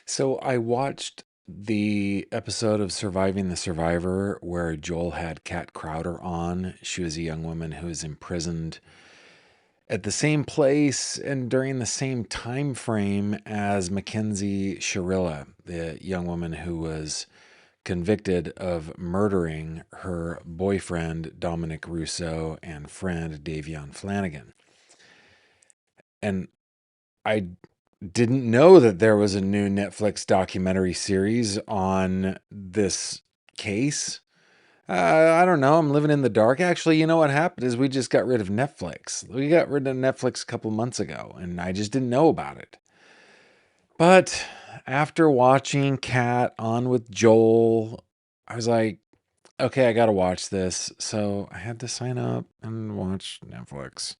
So I watched the episode of Surviving the Survivor where Joel had Kat Crowder on. She was a young woman who was imprisoned at the same place and during the same time frame as Mackenzie Shirilla, the young woman who was convicted of murdering her boyfriend Dominic Russo and friend Davion Flanagan. And I didn't know that there was a new Netflix documentary series on this case. I don't know. I'm living in the dark. Actually, you know what happened is we just got rid of Netflix. We got rid of Netflix a couple months ago, and I just didn't know about it. But after watching Kat on with Joel, I was like, okay, I got to watch this. So I had to sign up and watch Netflix.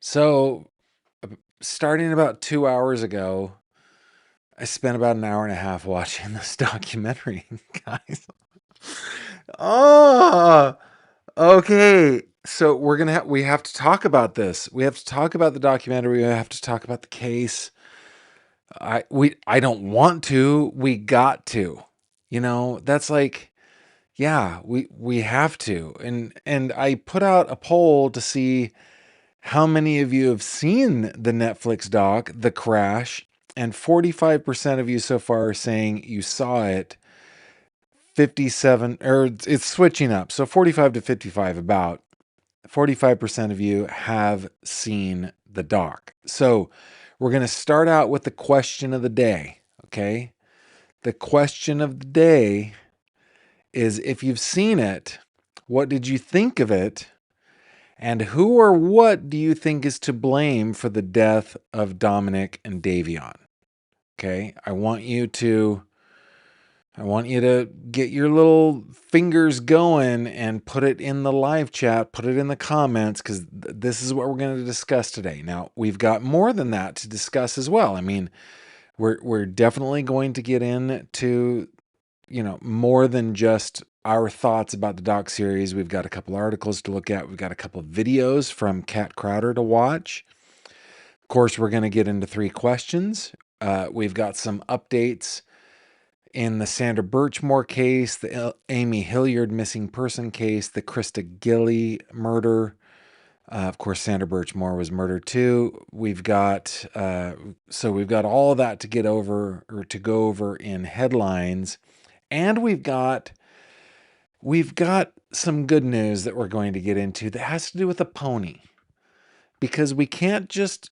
So starting about 2 hours ago, I spent about an hour and a half watching this documentary, guys. Oh, okay. So we have to talk about this. We have to talk about the documentary. We have to talk about the case. I don't want to. We got to. That's like, yeah, we have to. And I put out a poll to see how many of you have seen the Netflix doc, The Crash, and 45% of you so far are saying you saw it. 57, or it's switching up. So 45 to 55, about 45% of you have seen the doc. So we're going to start out with the question of the day. Okay. The question of the day is, if you've seen it, what did you think of it? And who or what do you think is to blame for the death of Dominic and Davion? Okay. I want you to get your little fingers going and put it in the live chat, put it in the comments, because this is what we're going to discuss today. Now, we've got more than that to discuss as well. I mean, we're definitely going to get into, more than just our thoughts about the doc series. We've got a couple articles to look at. We've got a couple of videos from Kat Crowder to watch. Of course, we're going to get into 3 questions. We've got some updates in the Sandra Birchmore case, the Amy Hilliard missing person case, the Krista Gilly murder. Of course, Sandra Birchmore was murdered too. We've got all of that to get over, or to go over in headlines, and we've got some good news that we're going to get into that has to do with a pony, because we can't just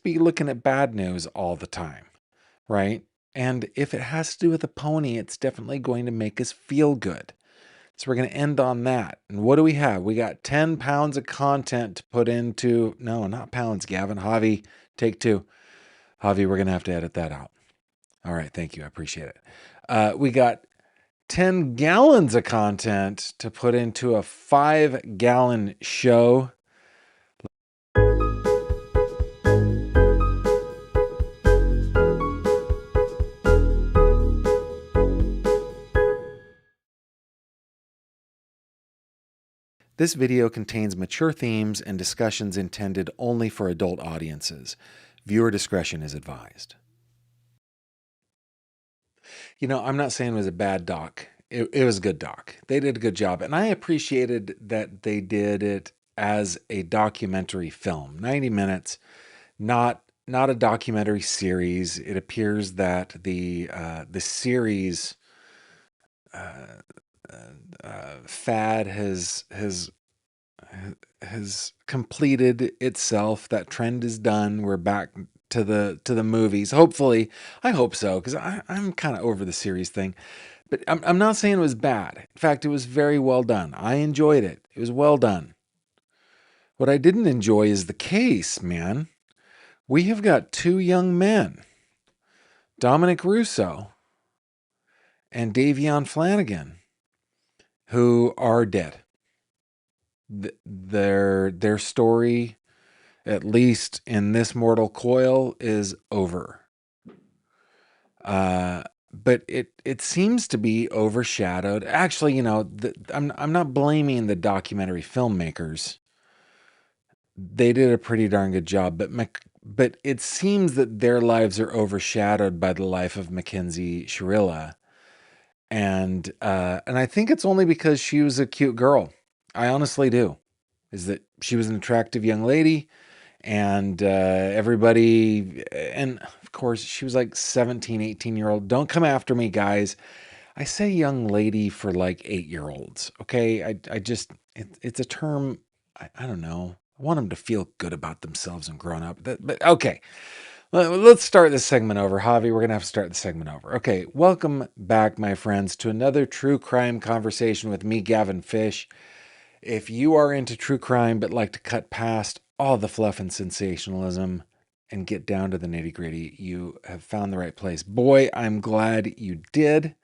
be looking at bad news all the time, right? And if it has to do with a pony, it's definitely going to make us feel good. So we're going to end on that. And what do we have? We got 10 pounds of content to put into... No, not pounds, Gavin. Javi, take 2. Javi, we're going to have to edit that out. All right, thank you. I appreciate it. We got 10 gallons of content to put into a 5-gallon show. This video contains mature themes and discussions intended only for adult audiences. Viewer discretion is advised. I'm not saying it was a bad doc. It was a good doc. They did a good job. And I appreciated that they did it as a documentary film. 90 minutes, not a documentary series. It appears that the series fad has completed itself. That trend is done. We're back to the movies. Hopefully, I hope so, because I'm kind of over the series thing. But I'm not saying it was bad. In fact, it was very well done. I enjoyed it. It was well done. What I didn't enjoy is the case, man. We have got 2 young men, Dominic Russo and Davion Flanagan, who are dead. Their story, at least in this mortal coil, is over. But it seems to be overshadowed. Actually, I'm not blaming the documentary filmmakers. They did a pretty darn good job. but it seems that their lives are overshadowed by the life of Mackenzie Shirilla. And I think it's only because she was a cute girl. I honestly do. Is that she was an attractive young lady, and everybody, and of course she was like 17, 18-year-old. Don't come after me, guys. I say young lady for like 8-year-olds. Okay. I just, it's a term. I don't know. I want them to feel good about themselves and grown up. But okay. Let's start this segment over. Javi, we're going to have to start the segment over. Okay. Welcome back, my friends, to another true crime conversation with me, Gavin Fish. If you are into true crime but like to cut past all the fluff and sensationalism and get down to the nitty gritty, you have found the right place. Boy, I'm glad you did.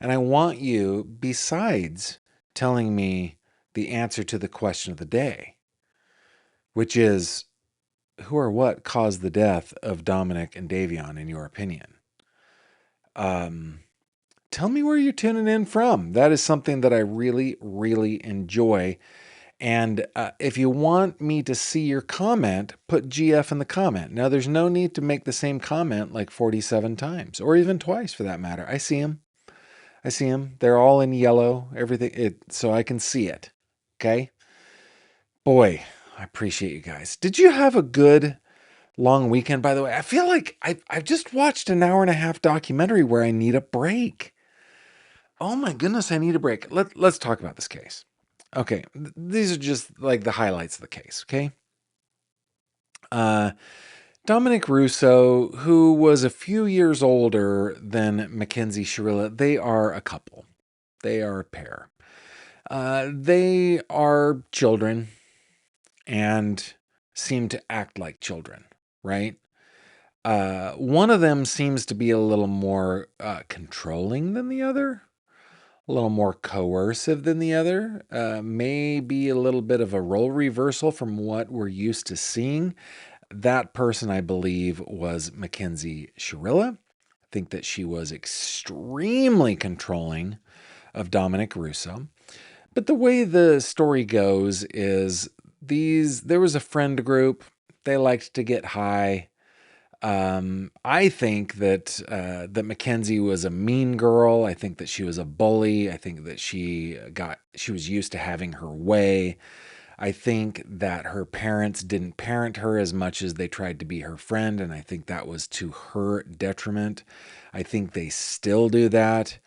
And I want you, besides telling me the answer to the question of the day, which is who or what caused the death of Dominic and Davion, in your opinion? Tell me where you're tuning in from. That is something that I really, really enjoy. And if you want me to see your comment, put GF in the comment. Now, there's no need to make the same comment like 47 times, or even twice for that matter. I see them. I see them. They're all in yellow, everything, so I can see it. Okay? Boy, I appreciate you guys. Did you have a good long weekend, by the way? I feel like I've just watched an hour and a half documentary where I need a break. Oh my goodness, I need a break. Let's talk about this case. Okay, these are just like the highlights of the case, okay? Dominic Russo, who was a few years older than Mackenzie Shirilla, they are a couple. They are a pair. They are children and seem to act like children, right? One of them seems to be a little more controlling than the other, a little more coercive than the other, maybe a little bit of a role reversal from what we're used to seeing. That person, I believe, was Mackenzie Shirilla. I think that she was extremely controlling of Dominic Russo. But the way the story goes is there was a friend group. They liked to get high. I think that Mackenzie was a mean girl. I think that she was a bully. I think that she was used to having her way. I think that her parents didn't parent her as much as they tried to be her friend, and I think that was to her detriment. I think they still do that.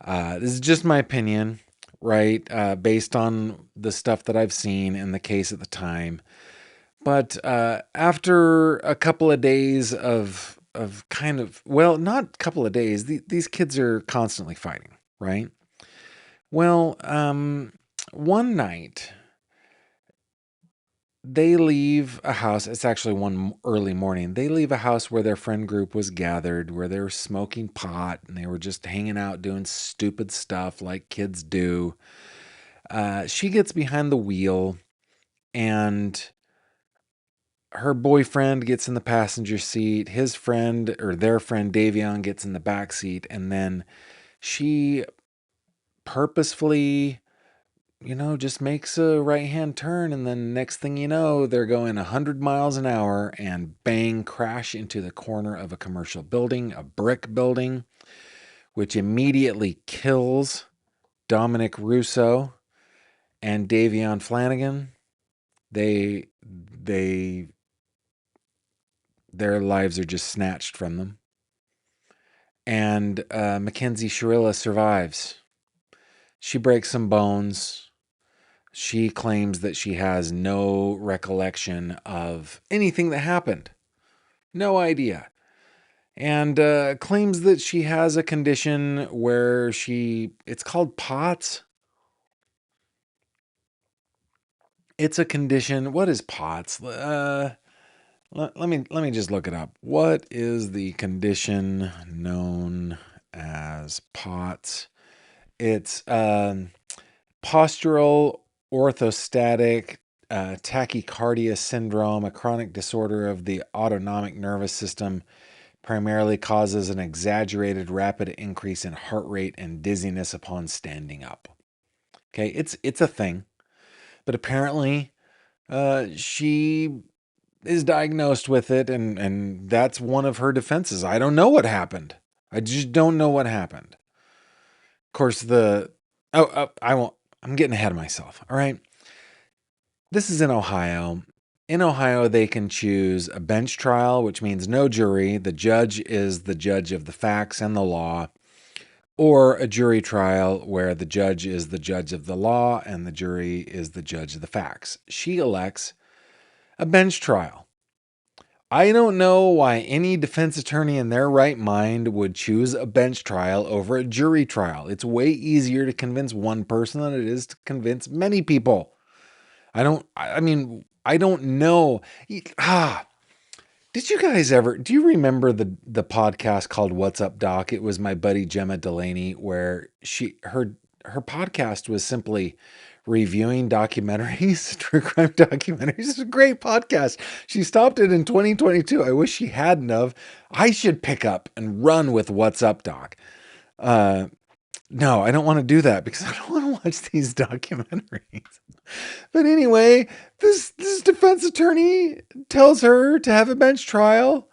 This is just my opinion, right? Based on the stuff that I've seen in the case at the time. But after a couple of days of kind of, well, not a couple of days, these kids are constantly fighting, right? Well, one night they leave a house. It's actually one early morning. They leave a house where their friend group was gathered, where they were smoking pot and they were just hanging out doing stupid stuff like kids do. She gets behind the wheel and her boyfriend gets in the passenger seat. His friend or their friend Davion gets in the back seat. And then she purposefully, just makes a right-hand turn, and then next thing you know, they're going 100 miles an hour and bang, crash into the corner of a commercial building, a brick building, which immediately kills Dominic Russo and Davion Flanagan. Their lives are just snatched from them. And Mackenzie Shirilla survives. She breaks some bones. She claims that she has no recollection of anything that happened. No idea. And claims that she has a condition where it's called POTS. It's a condition. What is POTS? Let me just look it up. What is the condition known as POTS? It's postural orthostatic tachycardia syndrome, a chronic disorder of the autonomic nervous system, primarily causes an exaggerated rapid increase in heart rate and dizziness upon standing up. Okay, it's a thing, but apparently she is diagnosed with it, and that's one of her defenses. I don't know what happened. I just don't know what happened. Of course, I won't. I'm getting ahead of myself. All right. This is in Ohio. In Ohio, they can choose a bench trial, which means no jury. The judge is the judge of the facts and the law, or a jury trial where the judge is the judge of the law and the jury is the judge of the facts. She elects a bench trial. I don't know why any defense attorney in their right mind would choose a bench trial over a jury trial. It's way easier to convince one person than it is to convince many people. I don't know. Did you guys ever, do you remember the podcast called What's Up, Doc? It was my buddy Gemma Delaney, where her podcast was simply reviewing documentaries, true crime documentaries. It's a great podcast. She stopped it in 2022. I wish she hadn't of. I should pick up and run with What's Up, Doc. No, I don't want to do that because I don't want to watch these documentaries. But anyway, this defense attorney tells her to have a bench trial.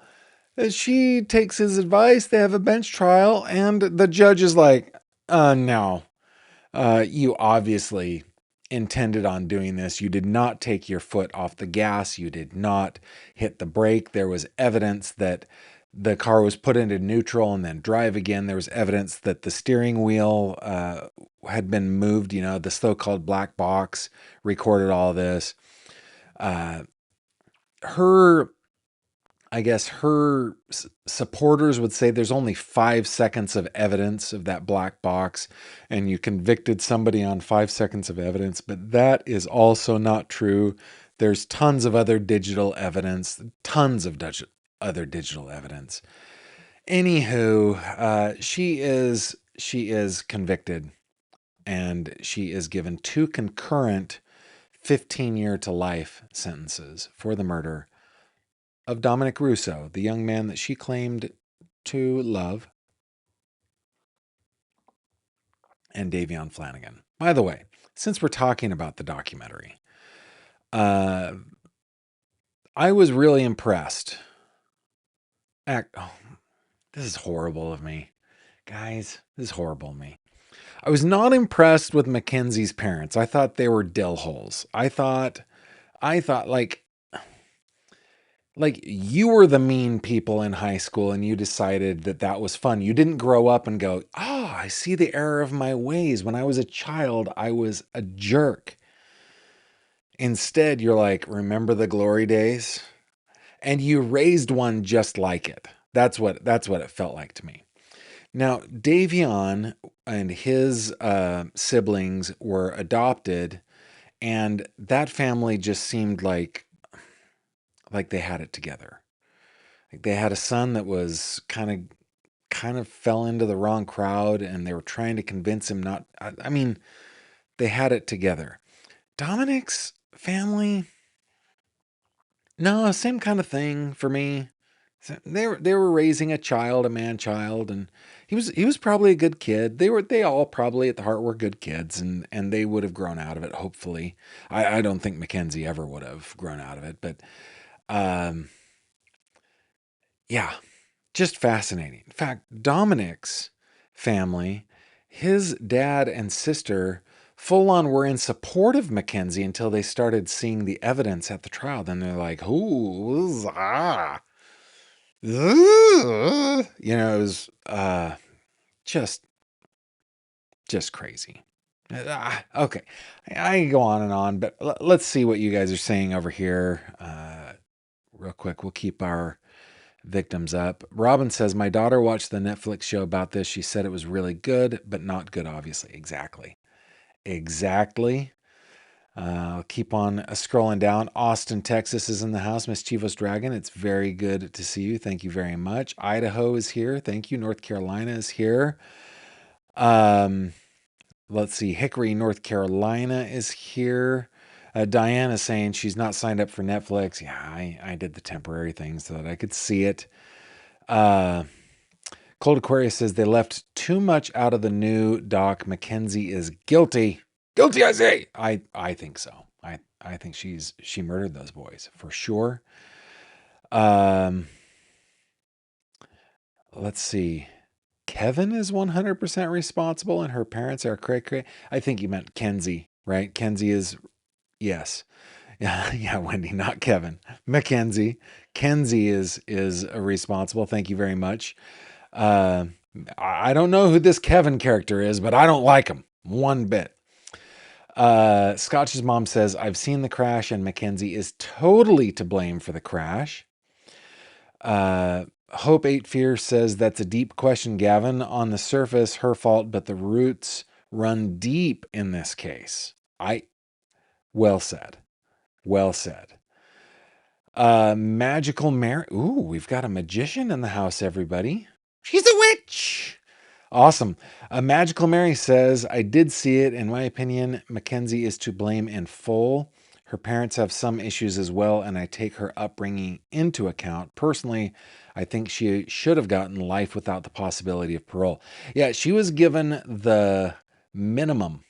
She takes his advice. They have a bench trial, and the judge is like, no, you obviously intended on doing this. You did not take your foot off the gas. You did not hit the brake. There was evidence that the car was put into neutral and then drive again. There was evidence that the steering wheel had been moved. You know, the so-called black box recorded all this. I guess her supporters would say there's only 5 seconds of evidence of that black box, and you convicted somebody on 5 seconds of evidence, but that is also not true. There's tons of other digital evidence, other digital evidence. Anywho, she is convicted, and she is given 2 concurrent 15-year to life sentences for the murder of Dominic Russo, the young man that she claimed to love, and Davion Flanagan. By the way, since we're talking about the documentary, I was really impressed. This is horrible of me. Guys, this is horrible of me. I was not impressed with Mackenzie's parents. I thought they were dill holes. I thought like you were the mean people in high school and you decided that that was fun. You didn't grow up and go, "Oh, I see the error of my ways. When I was a child, I was a jerk." Instead, you're like, "Remember the glory days?" And you raised one just like it. That's what it felt like to me. Now, Davion and his siblings were adopted, and that family just seemed like they had it together. Like they had a son that was kind of fell into the wrong crowd, and they were trying to convince him not. I mean, they had it together. Dominic's family, no, same kind of thing for me. They were raising a child, a man child, and he was probably a good kid. They all probably at the heart were good kids, and they would have grown out of it. Hopefully, I don't think Mackenzie ever would have grown out of it, but yeah, just fascinating. In fact, Dominic's family, his dad and sister, full on were in support of Mackenzie until they started seeing the evidence at the trial. Then they're like, "Ooh, you know, it was just crazy." Okay, I can go on and on, but let's see what you guys are saying over here. Real quick, we'll keep our victims up. Robin says, "My daughter watched the Netflix show about this. She said it was really good, but not good, obviously." Exactly. I'll keep on scrolling down. Austin, Texas is in the house. Mischievous Dragon, it's very good to see you. Thank you very much. Idaho is here. Thank you. North Carolina is here. Let's see. Hickory, North Carolina is here. Diana saying she's not signed up for Netflix. Yeah, I did the temporary thing so that I could see it. Cold Aquarius says they left too much out of the new doc. Mackenzie is guilty. Guilty, I say. I think so. I think she murdered those boys for sure. Um, let's see. Kevin is 100% responsible and her parents are cray cray. I think you meant Kenzie, right? Kenzie is, yes. Yeah, yeah, Wendy, not Kevin. Mackenzie. Kenzie is responsible. Thank you very much. Uh, I don't know who this Kevin character is, but I don't like him one bit. Scotch's mom says, I've seen the crash and Mackenzie is totally to blame for the crash. Hope 8 Fear says, that's a deep question, Gavin. On the surface, her fault, but the roots run deep in this case. Well said. Well said. Magical Mary. Ooh, we've got a magician in the house, everybody. She's a witch. Awesome. Magical Mary says, I did see it. In my opinion, Mackenzie is to blame in full. Her parents have some issues as well, and I take her upbringing into account. Personally, I think she should have gotten life without the possibility of parole. Yeah, she was given the minimum,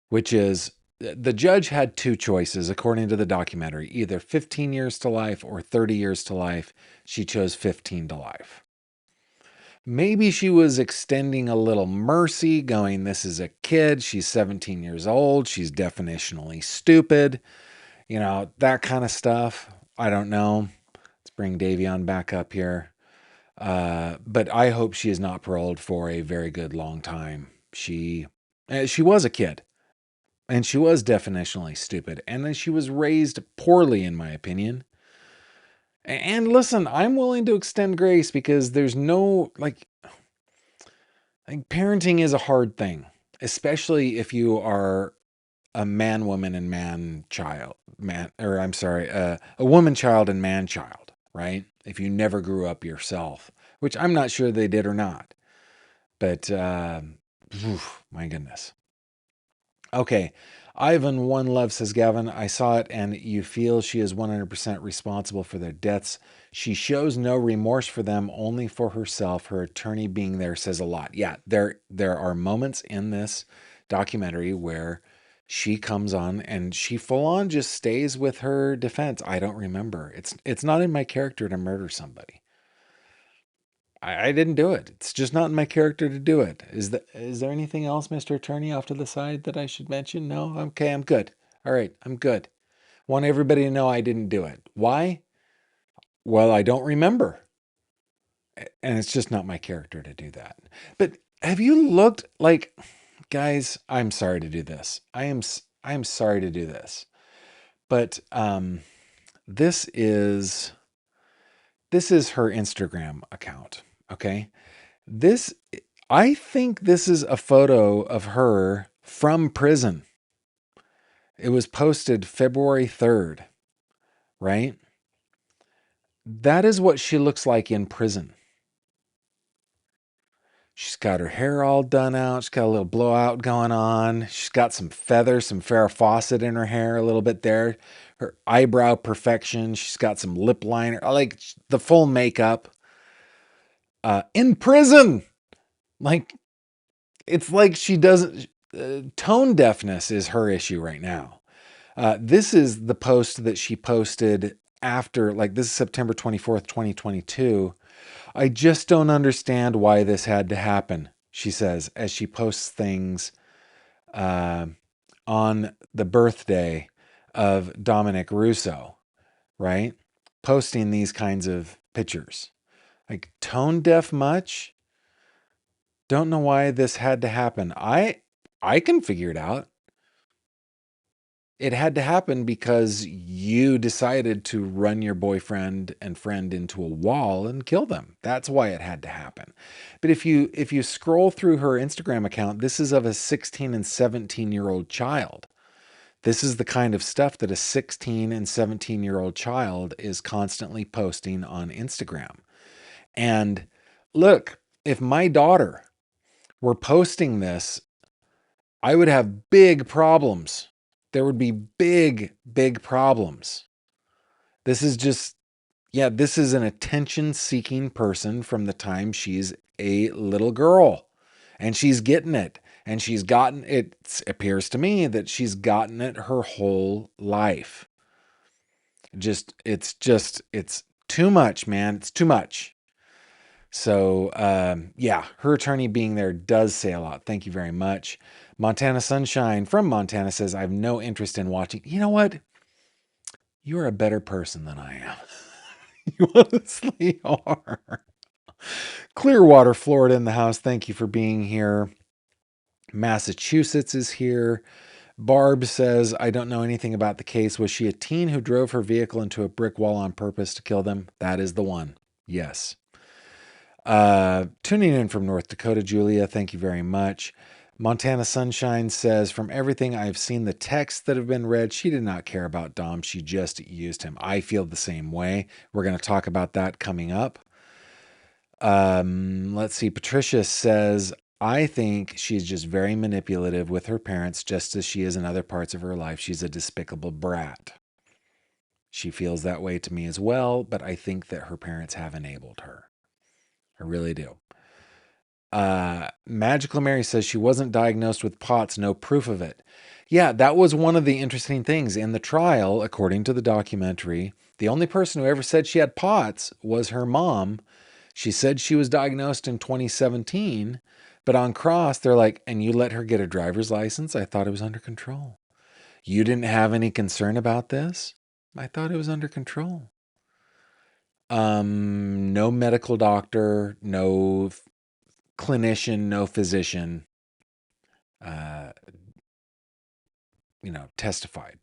which is the judge had two choices, according to the documentary, either 15 years to life or 30 years to life. She chose 15 to life. Maybe she was extending a little mercy, going, this is a kid. She's 17 years old. She's definitionally stupid. You know, that kind of stuff. I don't know. Let's bring Davion back up here. But I hope she is not paroled for a very good long time. She was a kid. And she was definitionally stupid. And then she was raised poorly, in my opinion. And listen, I'm willing to extend grace because there's no, parenting is a hard thing, especially if you are a man, woman, and man child. A woman child and man child, right? If you never grew up yourself, which I'm not sure they did or not. But, my goodness. Okay. Ivan One Love says, Gavin, I saw it and you feel she is 100% responsible for their deaths. She shows no remorse for them, only for herself. Her attorney being there says a lot. Yeah, there are moments in this documentary where she comes on and she full on just stays with her defense. I don't remember. It's not in my character to murder somebody. I didn't do it. It's just not in my character to do it. Is there anything else, Mr. Attorney, off to the side that I should mention? No? Okay, I'm good. All right, I'm good. Want everybody to know I didn't do it. Why? Well, I don't remember. And it's just not my character to do that. But have you looked guys, I'm sorry to do this. I am sorry to do this. But this is her Instagram account, okay? This I think this is a photo of her from prison. It was posted February 3rd, right? That is what she looks like in prison. She's got her hair all done out. She's got a little blowout going on. She's got some feathers, some Farrah Fawcett in her hair a little bit there. Her eyebrow perfection. She's got some lip liner, like the full makeup. In prison. It's like she doesn't. Tone deafness is her issue right now. This is the post that she posted after, this is September 24th, 2022. I just don't understand why this had to happen, she says, as she posts things on the birthday of Dominic Russo, right? Posting these kinds of pictures. Tone deaf much? Don't know why this had to happen. I can figure it out. It had to happen because you decided to run your boyfriend and friend into a wall and kill them. That's why it had to happen. But if you scroll through her Instagram account, this is of a 16 and 17-year-old child. This is the kind of stuff that a 16 and 17-year-old child is constantly posting on Instagram. And look, if my daughter were posting this, I would have big problems. There would be big, big problems. This is an attention-seeking person from the time she's a little girl. And she's getting it. And it appears to me that she's gotten it her whole life. It's too much, man. It's too much. So, yeah, her attorney being there does say a lot. Thank you very much. Montana Sunshine from Montana says, I have no interest in watching. You know what? You're a better person than I am. You honestly are. Clearwater, Florida in the house. Thank you for being here. Massachusetts is here. Barb says, I don't know anything about the case. Was she a teen who drove her vehicle into a brick wall on purpose to kill them? That is the one. Yes. Tuning in from North Dakota, Julia, thank you very much. Montana Sunshine says, from everything I've seen, the texts that have been read, she did not care about Dom. She just used him. I feel the same way. We're going to talk about that coming up. Let's see. Patricia says, I think she's just very manipulative with her parents, just as she is in other parts of her life. She's a despicable brat. She feels that way to me as well, but I think that her parents have enabled her. I really do. Magical Mary says she wasn't diagnosed with POTS, no proof of it. Yeah, that was one of the interesting things in the trial, according to the documentary. The only person who ever said she had POTS was her mom. She said she was diagnosed in 2017, but on cross, they're like, and you let her get a driver's license? I thought it was under control. You didn't have any concern about this? I thought it was under control. No medical doctor, no clinician, no physician, testified.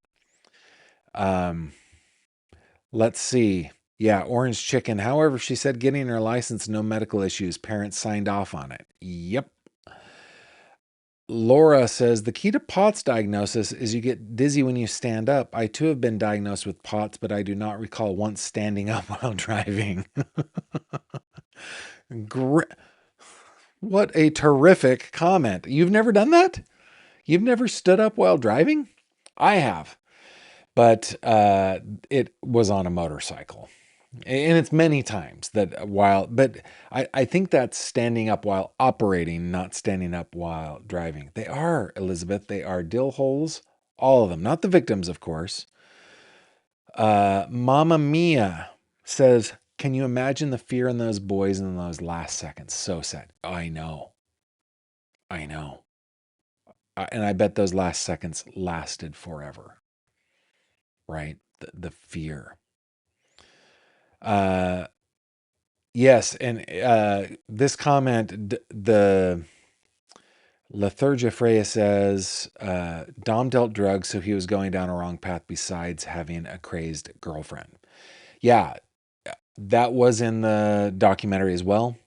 Let's see. Yeah, Orange Chicken. However, she said getting her license, no medical issues. Parents signed off on it. Yep. Laura says, the key to POTS diagnosis is you get dizzy when you stand up. I too have been diagnosed with POTS, but I do not recall once standing up while driving. What a terrific comment. You've never done that? You've never stood up while driving? I have. But it was on a motorcycle. And it's many times that but I think that's standing up while operating, not standing up while driving. They are, Elizabeth, they are dill holes, all of them, not the victims, of course. Mama Mia says, can you imagine the fear in those boys in those last seconds? So sad. I know. And I bet those last seconds lasted forever. Right? The fear. Yes, and this comment, the Lethargia Freya says, Dom dealt drugs, so he was going down a wrong path besides having a crazed girlfriend. Yeah, that was in the documentary as well.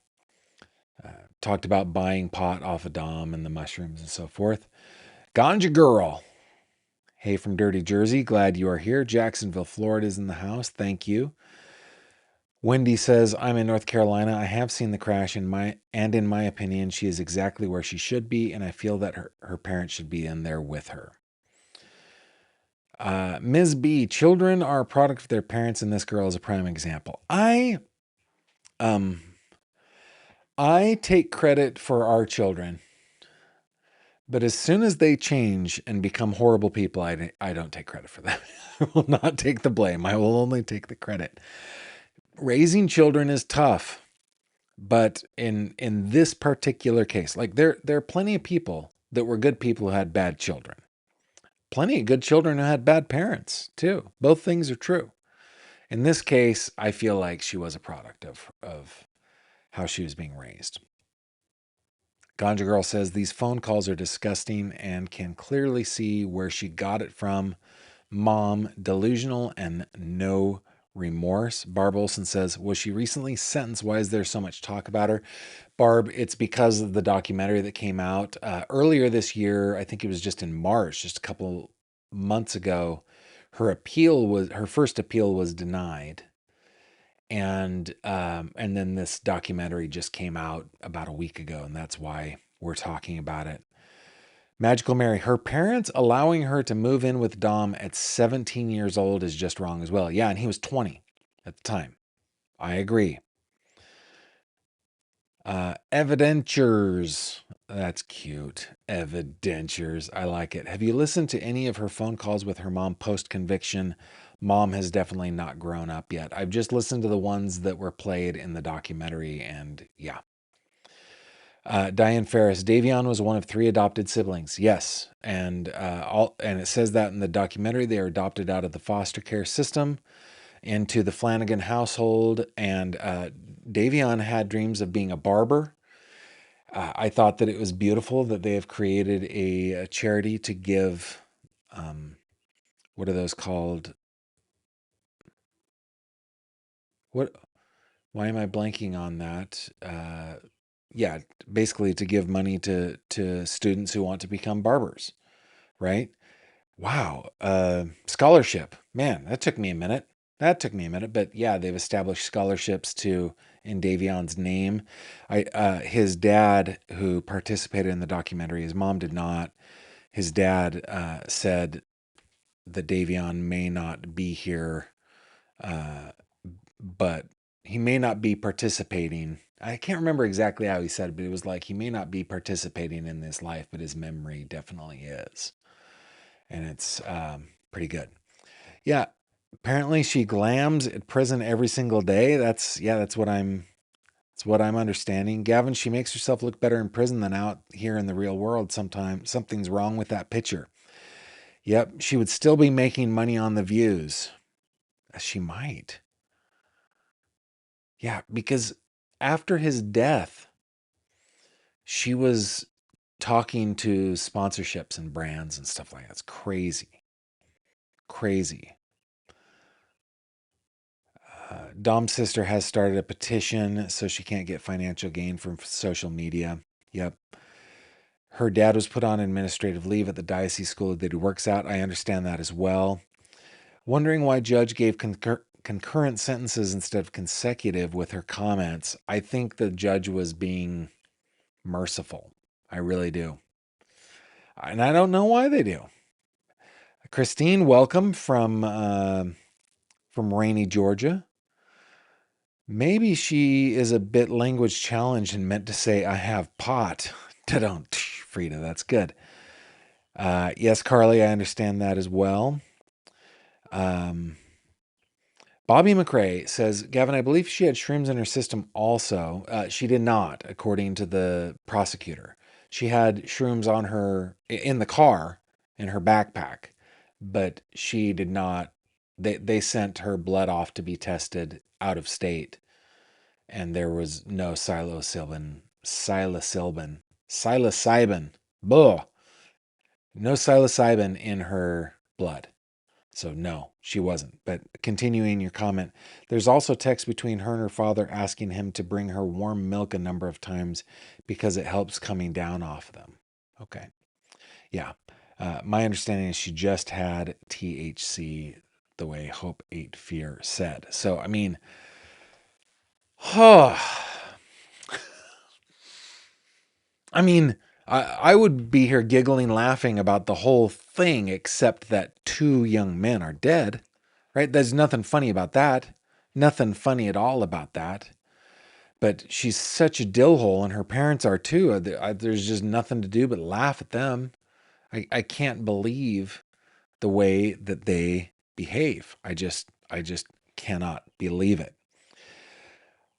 Talked about buying pot off of Dom and the mushrooms and so forth. Ganja Girl. Hey, from Dirty Jersey, glad you are here. Jacksonville, Florida is in the house. Thank you. Wendy says, I'm in North Carolina. I have seen the crash, in my opinion, she is exactly where she should be, and I feel that her parents should be in there with her. Ms. B, children are a product of their parents, and this girl is a prime example. I take credit for our children, but as soon as they change and become horrible people, I don't take credit for that. I will not take the blame. I will only take the credit. Raising children is tough, but in this particular case, like there are plenty of people that were good people who had bad children. Plenty of good children who had bad parents too. Both things are true. In this case, I feel like she was a product of how she was being raised. Ganja Girl says these phone calls are disgusting and can clearly see where she got it from. Mom, delusional and no remorse. Barb Olson says, was she recently sentenced? Why is there so much talk about her? Barb, it's because of the documentary that came out earlier this year. I think it was just in March, just a couple months ago. Her first appeal was denied. And then this documentary just came out about a week ago, and that's why we're talking about it. Magical Mary, her parents allowing her to move in with Dom at 17 years old is just wrong as well. Yeah, and he was 20 at the time. I agree. Evidentures. That's cute. Evidentures. I like it. Have you listened to any of her phone calls with her mom post-conviction? Mom has definitely not grown up yet. I've just listened to the ones that were played in the documentary, and yeah. Diane Ferris, Davion was one of 3 adopted siblings. Yes, and and it says that in the documentary they were adopted out of the foster care system into the Flanagan household, and Davion had dreams of being a barber. I thought that it was beautiful that they have created a charity to give, what are those called? What? Why am I blanking on that? Yeah, basically to give money to students who want to become barbers, right? Wow. Scholarship. Man, that took me a minute. But yeah, they've established scholarships to in Davion's name. His dad, who participated in the documentary, his mom did not. His dad said that Davion may not be here, uh, but he may not be participating. I can't remember exactly how he said it, but it was like he may not be participating in this life, but his memory definitely is. And it's pretty good. Yeah, apparently she glams at prison every single day. That's what I'm understanding. Gavin, she makes herself look better in prison than out here in the real world sometimes. Something's wrong with that picture. Yep, she would still be making money on the views. She might. Yeah, because after his death, she was talking to sponsorships and brands and stuff like that. It's crazy. Crazy. Dom's sister has started a petition so she can't get financial gain from social media. Yep. Her dad was put on administrative leave at the diocese school that he works at. I understand that as well. Wondering why judge gave concurrent sentences instead of consecutive with her comments. I think the judge was being merciful. I really do. And I don't know why they do. Christine, welcome from rainy Georgia. Maybe she is a bit language challenged and meant to say, I have pot. Ta-don't, Frida, that's good. Yes, Carly, I understand that as well. Bobby McRae says, Gavin, I believe she had shrooms in her system also. She did not, according to the prosecutor. She had shrooms on her, in the car, in her backpack, but she did not. They sent her blood off to be tested out of state, and there was no psilocybin, buh, no psilocybin in her blood. So no, she wasn't. But continuing your comment, there's also text between her and her father asking him to bring her warm milk a number of times because it helps coming down off them. Okay. Yeah. My understanding is she just had THC the way Hope Ate Fear said. So, I mean, oh, I mean, I would be here giggling, laughing about the whole thing, except that 2 young men are dead, right? There's nothing funny about that. Nothing funny at all about that. But she's such a dillhole, and her parents are too. There's just nothing to do but laugh at them. I can't believe the way that they behave. I just cannot believe it.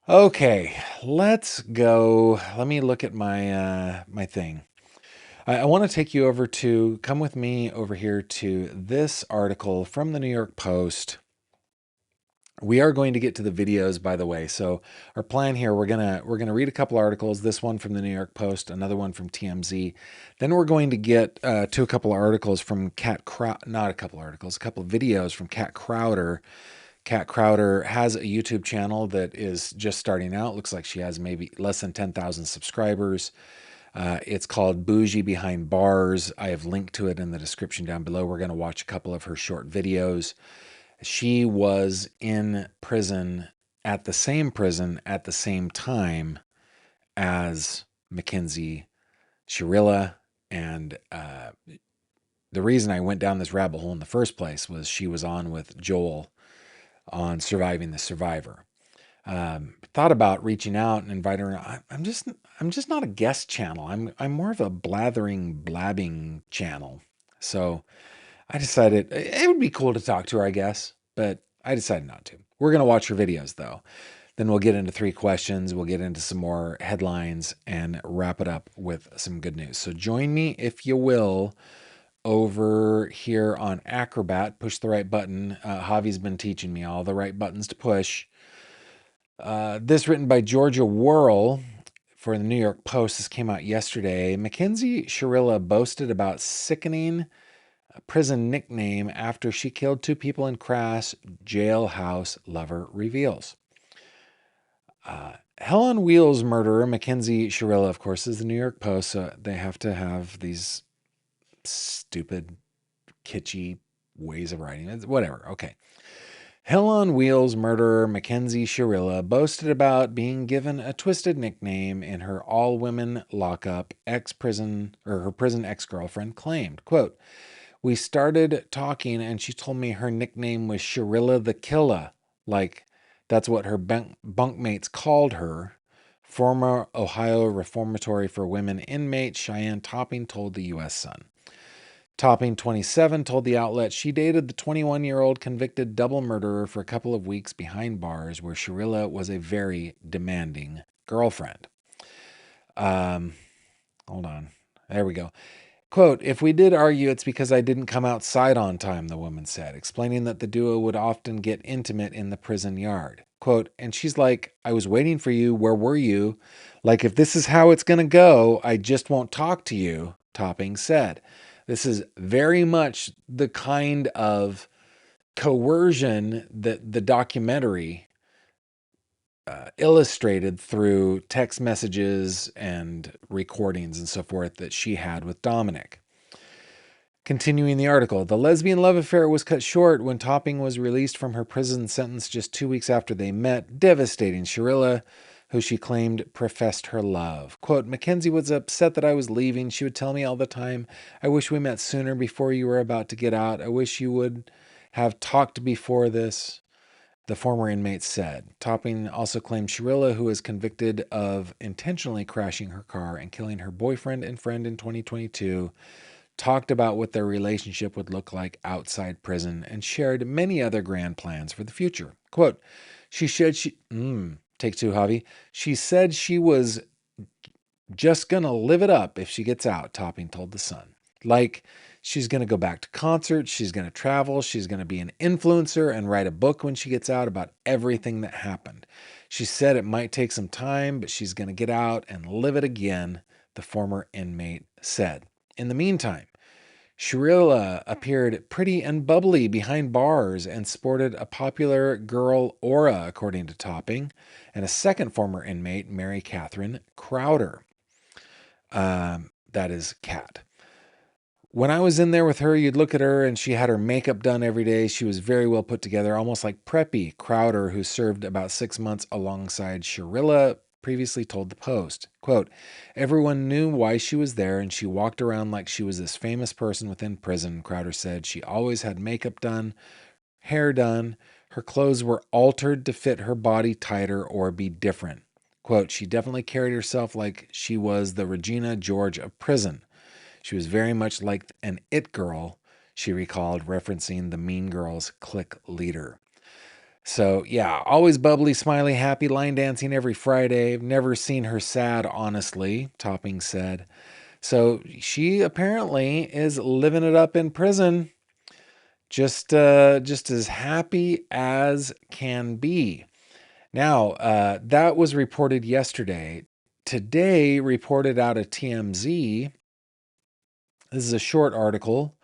Okay, let's go. Let me look at my my thing. I want to take you over to come with me over here to this article from the New York Post. We are going to get to the videos, by the way. So our plan here, we're gonna read a couple articles. This one from the New York Post, another one from TMZ. Then we're going to get to a couple of articles from not a couple articles, a couple of videos from Cat Crowder. Cat Crowder has a YouTube channel that is just starting out. Looks like she has maybe less than 10,000 subscribers. It's called Bougie Behind Bars. I have linked to it in the description down below. We're going to watch a couple of her short videos. She was in prison at the same time as Mackenzie Shirilla. And the reason I went down this rabbit hole in the first place was she was on with Joel on Surviving the Survivor. Thought about reaching out and inviting her. I'm just not a guest channel. I'm more of a blabbing channel. So I decided it would be cool to talk to her, I guess. but I decided not to. We're going to watch her videos, though. Then we'll get into 3 questions. We'll get into some more headlines and wrap it up with some good news. So join me, if you will, over here on Acrobat. Push the right button. Javi's been teaching me all the right buttons to push. This written by Georgia Worrell for the New York Post. This came out yesterday. Mackenzie Shirilla boasted about sickening prison nickname after she killed 2 people in crash. Jailhouse lover reveals. Hell on Wheels murderer Mackenzie Shirilla, of course, is the New York Post, so they have to have these stupid, kitschy ways of writing. It's whatever. Okay. Hell on Wheels murderer Mackenzie Shirilla boasted about being given a twisted nickname in her all-women lockup. Her prison ex-girlfriend claimed, quote, "We started talking and she told me her nickname was Shirilla the Killa, like that's what her bunkmates called her." Former Ohio Reformatory for Women inmate Cheyenne Topping told the U.S. Sun. Topping, 27, told the outlet she dated the 21-year-old convicted double murderer for a couple of weeks behind bars, where Shirilla was a very demanding girlfriend. Hold on. There we go. Quote, "If we did argue, it's because I didn't come outside on time," the woman said, explaining that the duo would often get intimate in the prison yard. Quote, "And she's like, I was waiting for you. Where were you? Like, if this is how it's going to go, I just won't talk to you," Topping said. This is very much the kind of coercion that the documentary illustrated through text messages and recordings and so forth that she had with Dominic. Continuing the article, the lesbian love affair was cut short when Topping was released from her prison sentence just 2 weeks after they met, devastating Shirilla, who she claimed professed her love. Quote, "Mackenzie was upset that I was leaving. She would tell me all the time, I wish we met sooner before you were about to get out. I wish you would have talked before this," the former inmate said. Topping also claimed Shirilla, who was convicted of intentionally crashing her car and killing her boyfriend and friend in 2022, talked about what their relationship would look like outside prison and shared many other grand plans for the future. Quote, take 2, Javi. "She said she was just going to live it up if she gets out," Topping told The Sun. Like, she's going to go back to concerts, she's going to travel, she's going to be an influencer and write a book when she gets out about everything that happened. She said it might take some time, but she's going to get out and live it again, the former inmate said. In the meantime, Shirilla appeared pretty and bubbly behind bars and sported a popular girl aura, according to Topping, and a second former inmate, Mary Catherine Crowder. That is Kat. "When I was in there with her, you'd look at her and she had her makeup done every day. She was very well put together, almost like preppy," Crowder, who served about 6 months alongside Shirilla, previously told the Post. Quote, "Everyone knew why she was there and she walked around like she was this famous person within prison," Crowder said. "She always had makeup done, hair done. Her clothes were altered to fit her body tighter or be different." Quote, "She definitely carried herself like she was the Regina George of prison. She was very much like an it girl," she recalled, referencing the Mean Girls clique leader. So, yeah, always bubbly, smiley, happy, line dancing every Friday. Never seen her sad, honestly, Topping said. So she apparently is living it up in prison, just as happy as can be. Now, that was reported yesterday. Today, reported out of TMZ. This is a short article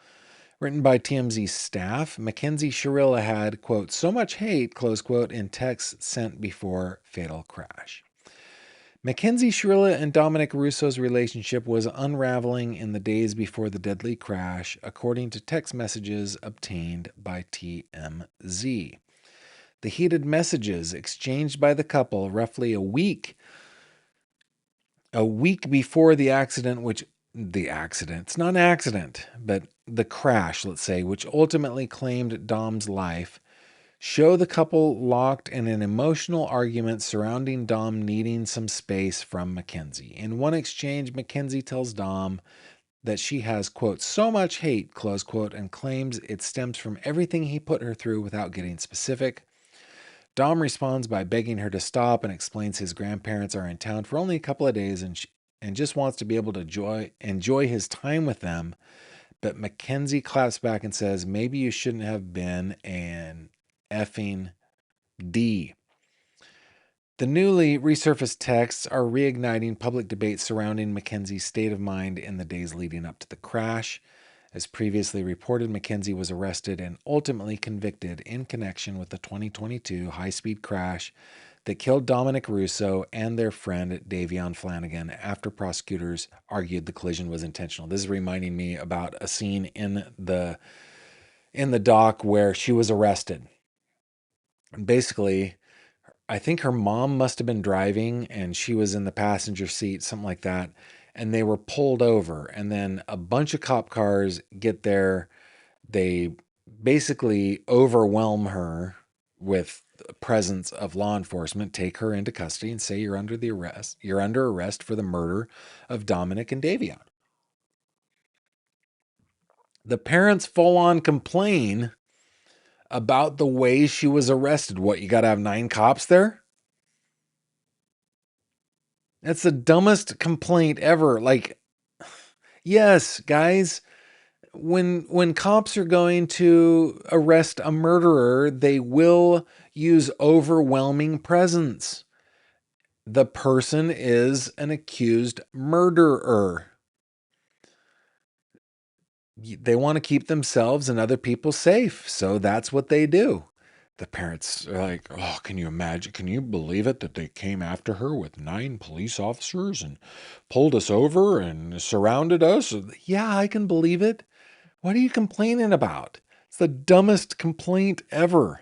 written by TMZ staff. Mackenzie Shirilla had, quote, "so much hate," close quote, in texts sent before fatal crash. Mackenzie Shirilla and Dominic Russo's relationship was unraveling in the days before the deadly crash, according to text messages obtained by TMZ. The heated messages exchanged by the couple roughly a week before the accident, it's not an accident, but the crash, let's say, which ultimately claimed Dom's life, show the couple locked in an emotional argument surrounding Dom needing some space from Mackenzie. In one exchange, Mackenzie tells Dom that she has, quote, so much hate, close quote, and claims it stems from everything he put her through without getting specific. Dom responds by begging her to stop and explains his grandparents are in town for only a couple of days and just wants to be able to enjoy his time with them. But Mackenzie claps back and says, maybe you shouldn't have been an effing D. The newly resurfaced texts are reigniting public debate surrounding Mackenzie's state of mind in the days leading up to the crash. As previously reported, Mackenzie was arrested and ultimately convicted in connection with the 2022 high-speed crash that killed Dominic Russo and their friend Davion Flanagan after prosecutors argued the collision was intentional. This is reminding me about a scene in the doc where she was arrested. And basically, I think her mom must have been driving and she was in the passenger seat, something like that. And they were pulled over. And then a bunch of cop cars get there. They basically overwhelm her with the presence of law enforcement, take her into custody and say you're under arrest for the murder of Dominic and Davion. The parents full on complain about the way she was arrested. What, you got to have 9 cops there? That's the dumbest complaint ever. Like, yes, guys, when cops are going to arrest a murderer, they will use overwhelming presence. The person is an accused murderer. They want to keep themselves and other people safe, so that's what they do. The parents are like, oh, can you imagine? Can you believe it that they came after her with 9 police officers and pulled us over and surrounded us? Yeah, I can believe it. What are you complaining about? It's the dumbest complaint ever.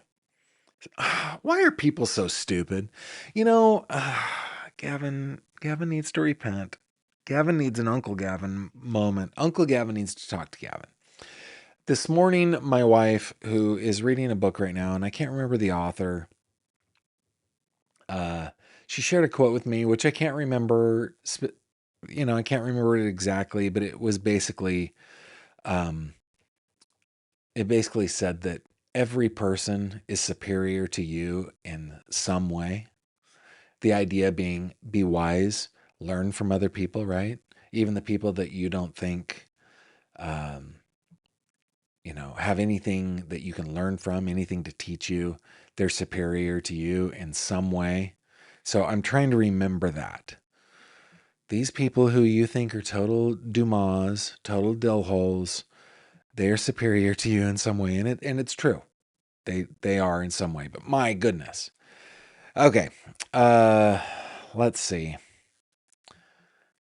Why are people so stupid? You know, Gavin needs to repent. Gavin needs an Uncle Gavin moment. Uncle Gavin needs to talk to Gavin. This morning, my wife, who is reading a book right now, and I can't remember the author, she shared a quote with me, which I can't remember. I can't remember it exactly, but it was basically, it basically said that every person is superior to you in some way. The idea being, be wise, learn from other people, right? Even the people that you don't think, have anything that you can learn from, anything to teach you, they're superior to you in some way. So I'm trying to remember that. These people who you think are total Dumas, total dillholes, they're superior to you in some way, and it's true. They are in some way, but my goodness. Okay. Let's see.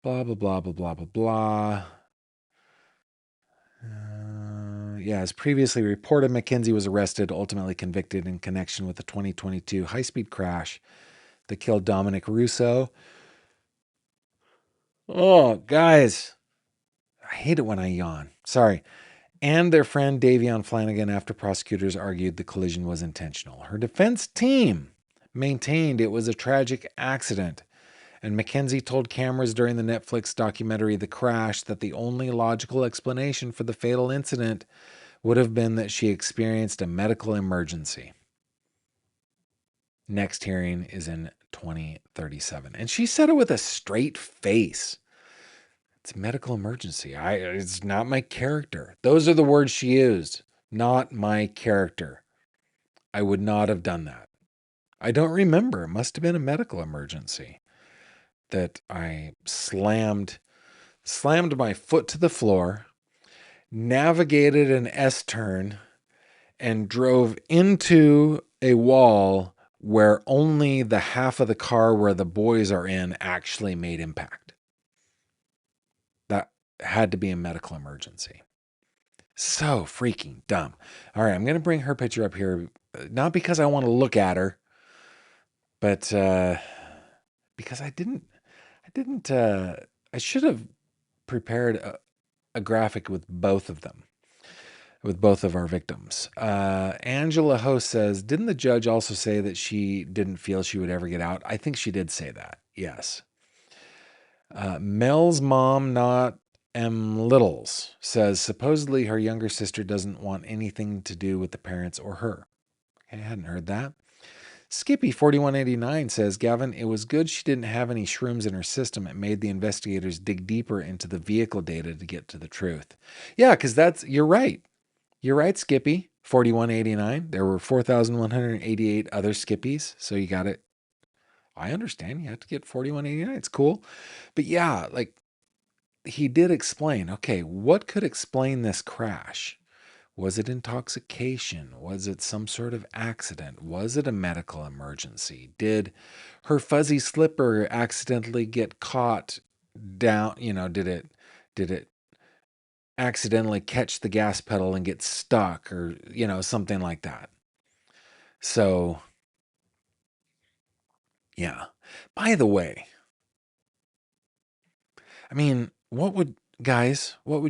Blah blah blah blah blah blah blah. As previously reported, Mackenzie was arrested, ultimately convicted in connection with the 2022 high-speed crash that killed Dominic Russo. Oh, guys. I hate it when I yawn. Sorry. And their friend Davion Flanagan after prosecutors argued the collision was intentional. Her defense team maintained it was a tragic accident. And Mackenzie told cameras during the Netflix documentary The Crash that the only logical explanation for the fatal incident would have been that she experienced a medical emergency. Next hearing is in 2037. And she said it with a straight face. It's a medical emergency. It's not my character. Those are the words she used. Not my character. I would not have done that. I don't remember. It must have been a medical emergency that I slammed my foot to the floor, navigated an S-turn, and drove into a wall where only the half of the car where the boys are in actually made impact. That had to be a medical emergency. So freaking dumb. All right, I'm going to bring her picture up here, not because I want to look at her, but because I should have prepared a graphic with both of them, with both of our victims. Angela Ho says, didn't the judge also say that she didn't feel she would ever get out? I think she did say that, yes. Mel's mom not M. Littles says, supposedly her younger sister doesn't want anything to do with the parents or her. Okay, I hadn't heard that. Skippy 4189 says, Gavin, it was good she didn't have any shrooms in her system. It made the investigators dig deeper into the vehicle data to get to the truth. Yeah, because you're right. You're right, Skippy 4189. There were 4,188 other Skippies. So you got it. I understand. You have to get 4189. It's cool. But yeah, like he did explain, okay, what could explain this crash? Was it intoxication? Was it some sort of accident? Was it a medical emergency? Did her fuzzy slipper accidentally get caught down? Did it accidentally catch the gas pedal and get stuck or, something like that? So, yeah. By the way, I mean, what would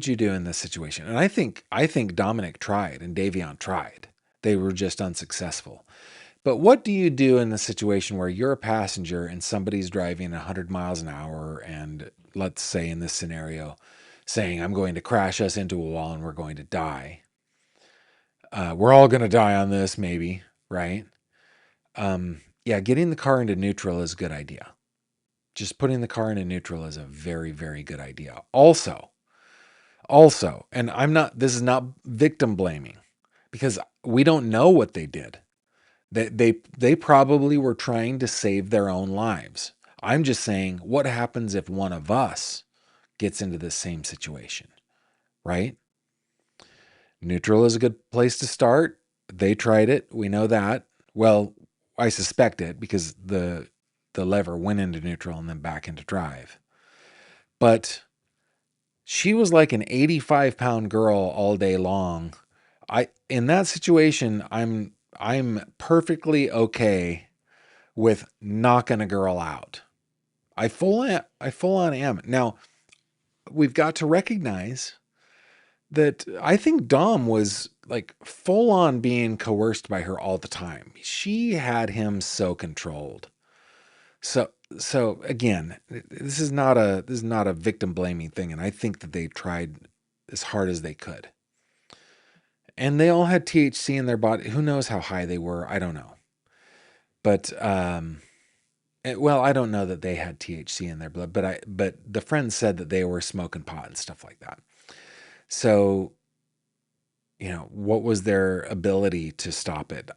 you do in this situation? And I think Dominic tried and Davion tried. They were just unsuccessful. But what do you do in the situation where you're a passenger and somebody's driving 100 miles an hour and, let's say in this scenario, saying, I'm going to crash us into a wall and we're going to die? We're all going to die on this, maybe, right? Yeah, getting the car into neutral is a good idea. Just putting the car into neutral is a very, very good idea. Also, and this is not victim blaming because we don't know what they did. They probably were trying to save their own lives. I'm just saying, what happens if one of us gets into the same situation, right? Neutral is a good place to start. They tried it. We know that. Well, I suspect it because the lever went into neutral and then back into drive. But she was like an 85-pound girl all day long. In that situation, I'm perfectly okay with knocking a girl out. I full on am. Now, we've got to recognize that I think Dom was like full on being coerced by her all the time. She had him so controlled. So again, this is not a victim blaming thing, and I think that they tried as hard as they could. And they all had THC in their body. Who knows how high they were? I don't know. But well, I don't know that they had THC in their blood, but the friends said that they were smoking pot and stuff like that. So, what was their ability to stop it?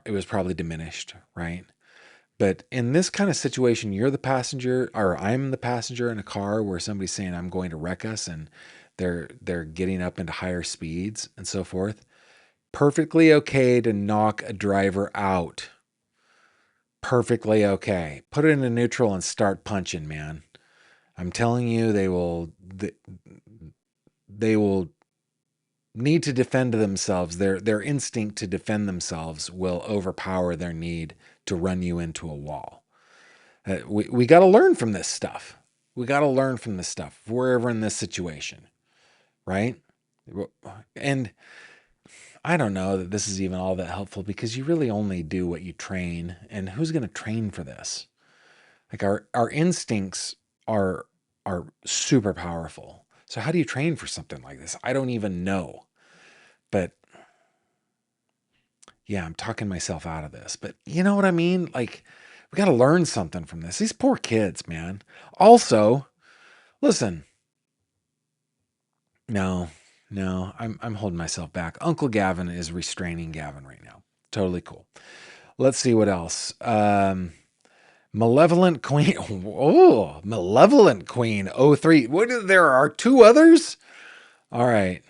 It was probably diminished, right? But in this kind of situation, you're the passenger, or I'm the passenger in a car where somebody's saying I'm going to wreck us, and they're getting up into higher speeds and so forth. Perfectly okay to knock a driver out. Perfectly okay. Put it into neutral and start punching, man. I'm telling you, they will need to defend themselves. Their instinct to defend themselves will overpower their need to run you into a wall. We got to learn from this stuff. We got to learn from this stuff. If we're ever in this situation, right? And I don't know that this is even all that helpful because you really only do what you train. And who's going to train for this? Like our instincts are super powerful. So how do you train for something like this? I don't even know. But yeah, I'm talking myself out of this. But you know what I mean? Like we got to learn something from this. These poor kids, man. Also, listen. No, I'm holding myself back. Uncle Gavin is restraining Gavin right now. Totally cool. Let's see what else. Malevolent Queen. Oh, Malevolent Queen 03. There are two others? All right.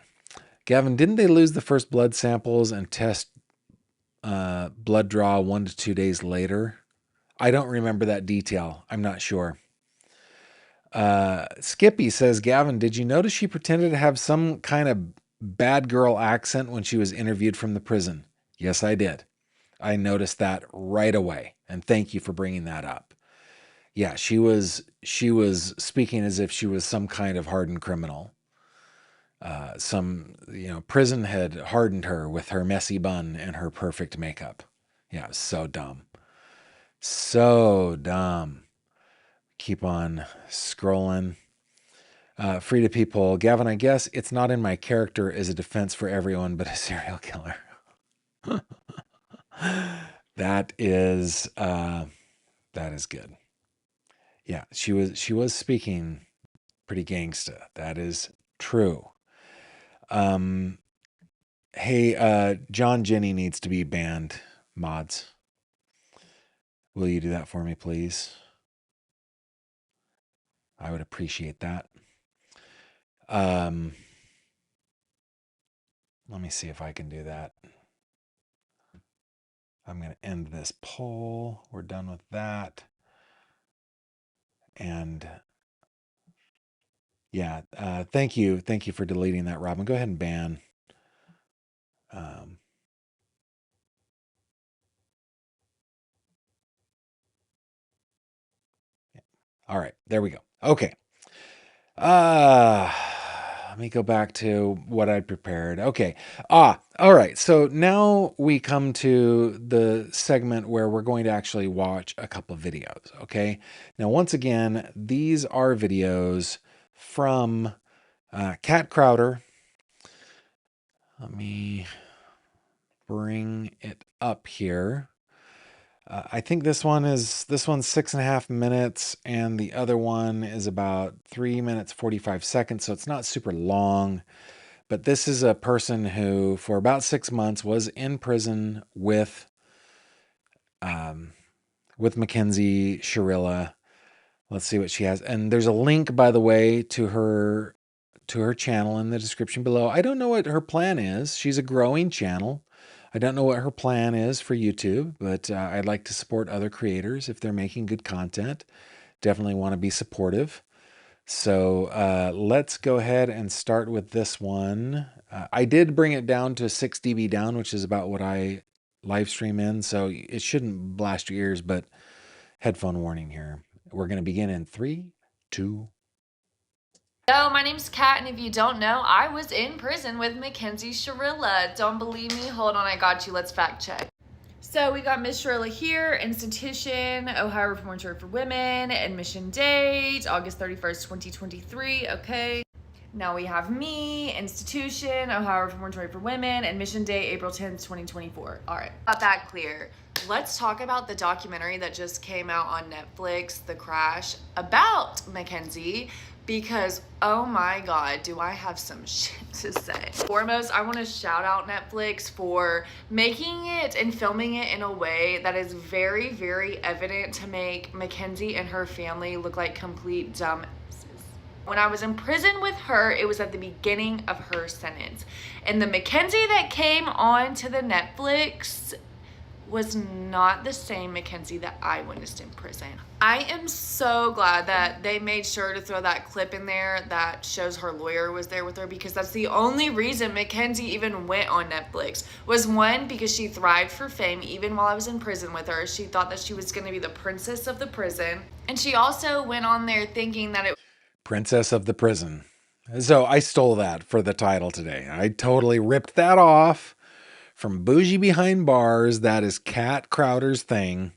Gavin, didn't they lose the first blood samples and test blood draw 1 to 2 days later? I don't remember that detail. I'm not sure. Skippy says, Gavin, did you notice she pretended to have some kind of bad girl accent when she was interviewed from the prison? Yes, I did. I noticed that right away. And thank you for bringing that up. Yeah, she was speaking as if she was some kind of hardened criminal. Prison had hardened her with her messy bun and her perfect makeup. Yeah, it was so dumb. So dumb. Keep on scrolling. Free to people. Gavin, I guess it's not in my character as a defense for everyone, but a serial killer. That is good. Yeah, she was speaking pretty gangsta. That is true. Hey, John Jenny needs to be banned, mods. Will you do that for me, please? I would appreciate that. Let me see if I can do that. I'm going to end this poll. We're done with that. And yeah, thank you. Thank you for deleting that, Robin. Go ahead and ban. All right, there we go. Okay. Let me go back to what I prepared. Okay. All right. So now we come to the segment where we're going to actually watch a couple of videos. Okay. Now, once again, these are videos from Cat Crowder. Let me bring it up here. I think this one's 6.5 minutes, and the other one is about 3 minutes 45 seconds. So it's not super long, but this is a person who, for about 6 months, was in prison with Mackenzie Shirilla. Let's see what she has, and there's a link, by the way, to her channel in the description below. I don't know what her plan is. She's a growing channel. I don't know what her plan is for YouTube, but I'd like to support other creators if they're making good content. Definitely want to be supportive. So let's go ahead and start with this one. I did bring it down to 6 dB down, which is about what I live stream in, so it shouldn't blast your ears, but headphone warning here. We're going to begin in 3, 2. Hello, my name's Kat, and if you don't know, I was in prison with Mackenzie Shirilla. Don't believe me? Hold on, I got you. Let's fact check. So we got Miss Shirilla here, institution, Ohio Reformatory for Women, admission date, August 31st, 2023, okay. Now we have me, institution, Ohio Reformatory for Women, admission date, April 10th, 2024. All right, got that clear. Let's talk about the documentary that just came out on Netflix, The Crash, about Mackenzie. Because, oh my God, do I have some shit to say. Foremost, I want to shout out Netflix for making it and filming it in a way that is very, very evident to make Mackenzie and her family look like complete dumbasses. When I was in prison with her, it was at the beginning of her sentence. And the Mackenzie that came on to the Netflix was not the same Mackenzie that I witnessed in prison. I am so glad that they made sure to throw that clip in there that shows her lawyer was there with her, because that's the only reason Mackenzie even went on Netflix. Was one, because she thrived for fame even while I was in prison with her. She thought that she was going to be the princess of the prison. And she also went on there thinking that it... Princess of the prison. So I stole that for the title today. I totally ripped that off from Bougie Behind Bars. That is Cat Crowder's thing.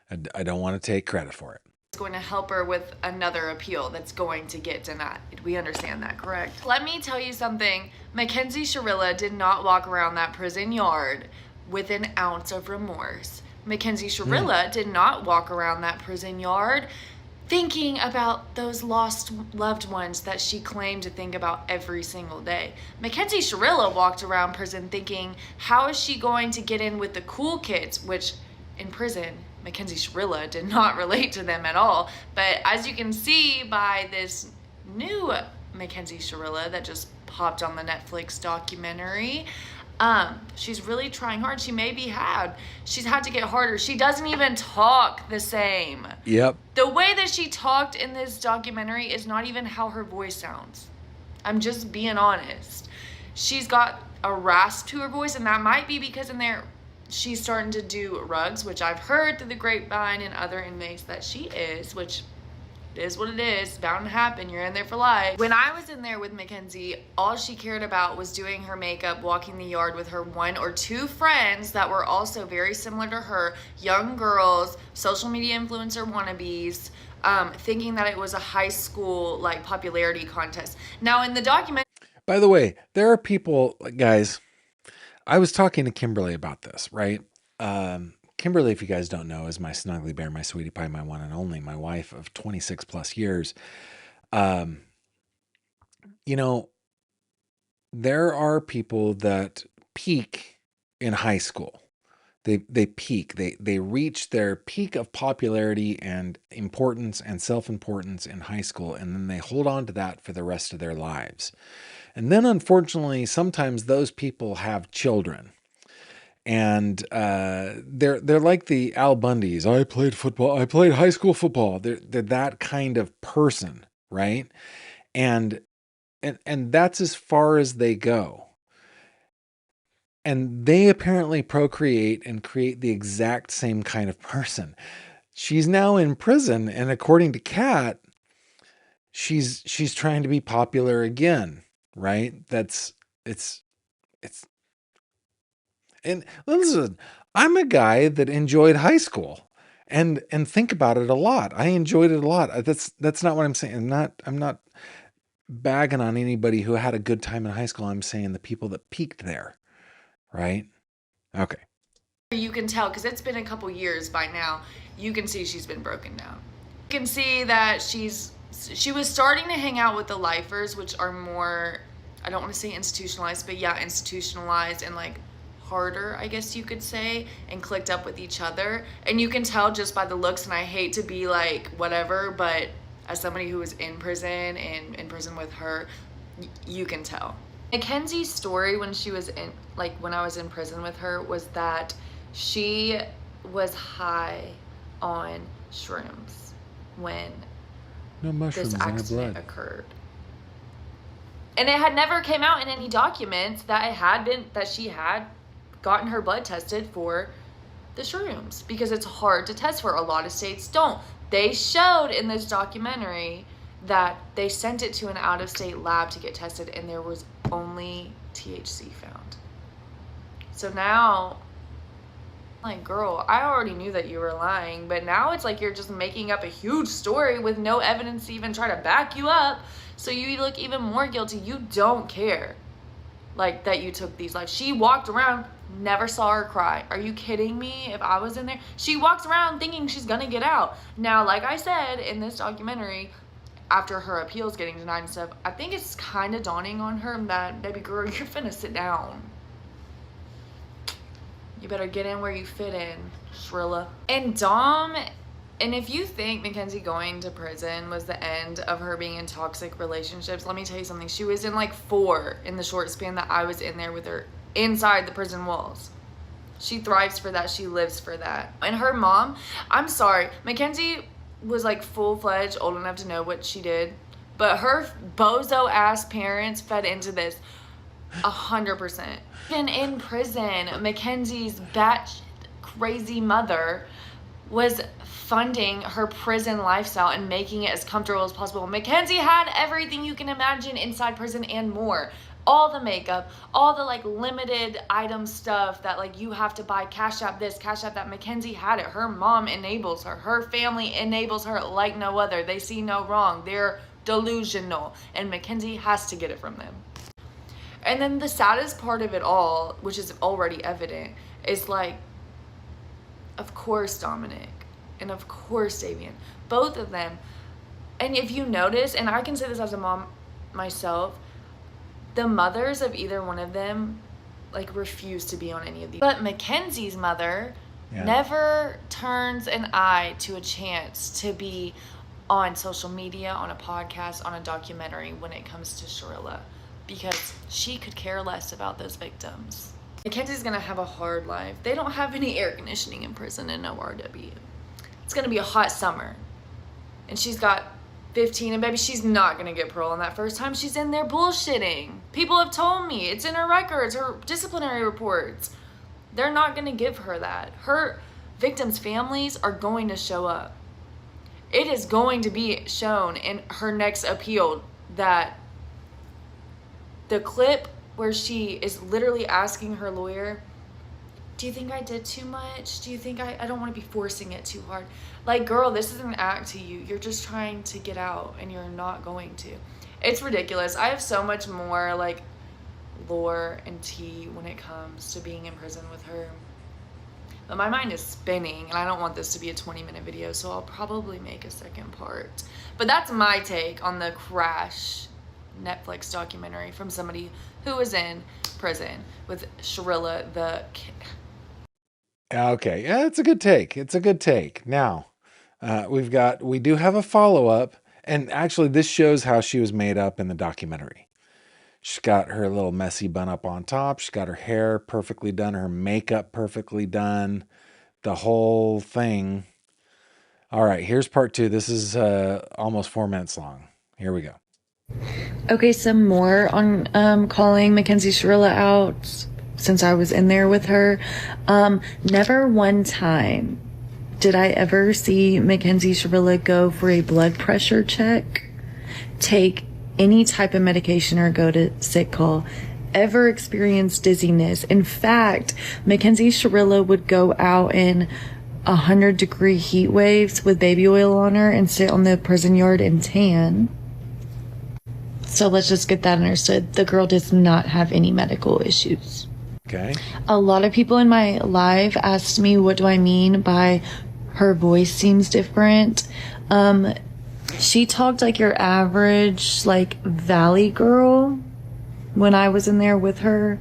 I don't want to take credit for it. It's going to help her with another appeal that's going to get denied. We understand that, correct? Let me tell you something. Mackenzie Shirilla did not walk around that prison yard with an ounce of remorse. Mackenzie Shirilla did not walk around that prison yard thinking about those lost loved ones that she claimed to think about every single day. Mackenzie Shirilla walked around prison thinking, how is she going to get in with the cool kids? Which, in prison, Mackenzie Shirilla did not relate to them at all. But as you can see by this new Mackenzie Shirilla that just popped on the Netflix documentary, she's really trying hard. She's had to get harder. She doesn't even talk the same. Yep. The way that she talked in this documentary is not even how her voice sounds. I'm just being honest. She's got a rasp to her voice, and that might be because in there she's starting to do rugs, which I've heard through the grapevine and other inmates that she is, which It is what it is. It's bound to happen. You're in there for life. When I was in there with Mackenzie, all she cared about was doing her makeup, walking the yard with her 1 or 2 friends that were also very similar to her, young girls, social media influencer wannabes, thinking that it was a high school like popularity contest. Now in the document, by the way, there are people, guys, I was talking to Kimberly about this, right? Kimberly, if you guys don't know, is my snuggly bear, my sweetie pie, my one and only, my wife of 26 plus years. You know, there are people that peak in high school. They peak. They reach their peak of popularity and importance and self-importance in high school, and then they hold on to that for the rest of their lives. And then, unfortunately, sometimes those people have children. And they're like the Al Bundys. I played football. I played high school football. They're that kind of person, right? And that's as far as they go. And they apparently procreate and create the exact same kind of person. She's now in prison, and according to Kat, she's trying to be popular again, right? It's and listen, I'm a guy that enjoyed high school and think about it a lot. I enjoyed it a lot. That's not what I'm saying. I'm not bagging on anybody who had a good time in high school. I'm saying the people that peaked there, right? Okay. you can tell, because it's been a couple years by now, you can see she's been broken down. You can see that she was starting to hang out with the lifers, which are more, I don't want to say institutionalized, but yeah, institutionalized and like harder, I guess you could say, and clicked up with each other. And you can tell just by the looks, and I hate to be like whatever, but as somebody who was in prison and in prison with her, you can tell. Mackenzie's story when she was in, like when I was in prison with her, was that she was high on shrooms when this accident occurred. And it had never came out in any documents that she had gotten her blood tested for the shrooms, because it's hard to test for. A lot of states don't. They showed in this documentary that they sent it to an out-of-state lab to get tested, and there was only THC found. So now, like, girl, I already knew that you were lying, but now it's like you're just making up a huge story with no evidence to even try to back you up, so you look even more guilty. You don't care, like, that you took these lives. She walked around, never saw her cry. Are you kidding me? If I was in there, she walks around thinking she's gonna get out. Now, like I said in this documentary, after her appeals getting denied and stuff, I think it's kind of dawning on her that, baby girl, you're finna sit down. You better get in where you fit in, Shirilla. And Dom, and if you think Mackenzie going to prison was the end of her being in toxic relationships, let me tell you something. She was in like 4 in the short span that I was in there with her inside the prison walls. She thrives for that. She lives for that. And her mom, I'm sorry, Mackenzie was like full-fledged, old enough to know what she did, but her bozo ass parents fed into this 100%. Even in prison, Mackenzie's batshit crazy mother was funding her prison lifestyle and making it as comfortable as possible. Mackenzie had everything you can imagine inside prison and more. All the makeup, all the like limited item stuff that like you have to buy, Cash App this, Cash App that. Mackenzie had it. Her mom enables her. Her family enables her like no other. They see no wrong. They're delusional. And Mackenzie has to get it from them. And then the saddest part of it all, which is already evident, is like, of course Dominic and of course Davion, both of them. And if you notice, and I can say this as a mom myself, the mothers of either one of them like refuse to be on any of these. But Mackenzie's mother never turns an eye to a chance to be on social media, on a podcast, on a documentary when it comes to Shirilla, because she could care less about those victims. Mackenzie's gonna have a hard life. They don't have any air conditioning in prison and no RW. It's gonna be a hot summer. And she's got 15, and baby, she's not gonna get parole on that first time. She's in there bullshitting. People have told me. It's in her records, her disciplinary reports. They're not gonna give her that. Her victims' families are going to show up. It is going to be shown in her next appeal that the clip where she is literally asking her lawyer, do you think I did too much? Do you think I don't want to be forcing it too hard? Like, girl, this is an act to you. You're just trying to get out and you're not going to. It's ridiculous. I have so much more like lore and tea when it comes to being in prison with her. But my mind is spinning and I don't want this to be a 20-minute video, so I'll probably make a second part. But that's my take on the Crash Netflix documentary from somebody who was in prison with Shirilla the kid. Okay, yeah, it's a good take. It's a good take. Now, we do have a follow-up, and actually this shows how she was made up in the documentary. She's got her little messy bun up on top. She's got her hair perfectly done, her makeup perfectly done, the whole thing. All right, here's part 2. This is almost 4 minutes long. Here we go. Okay, some more on calling Mackenzie Shirilla out since I was in there with her. Never one time did I ever see Mackenzie Shirilla go for a blood pressure check, take any type of medication, or go to sick call, ever experience dizziness. In fact, Mackenzie Shirilla would go out in 100-degree heat waves with baby oil on her and sit on the prison yard and tan. So let's just get that understood. The girl does not have any medical issues. Okay. A lot of people in my live asked me, what do I mean by her voice seems different? She talked like your average, like, valley girl when I was in there with her.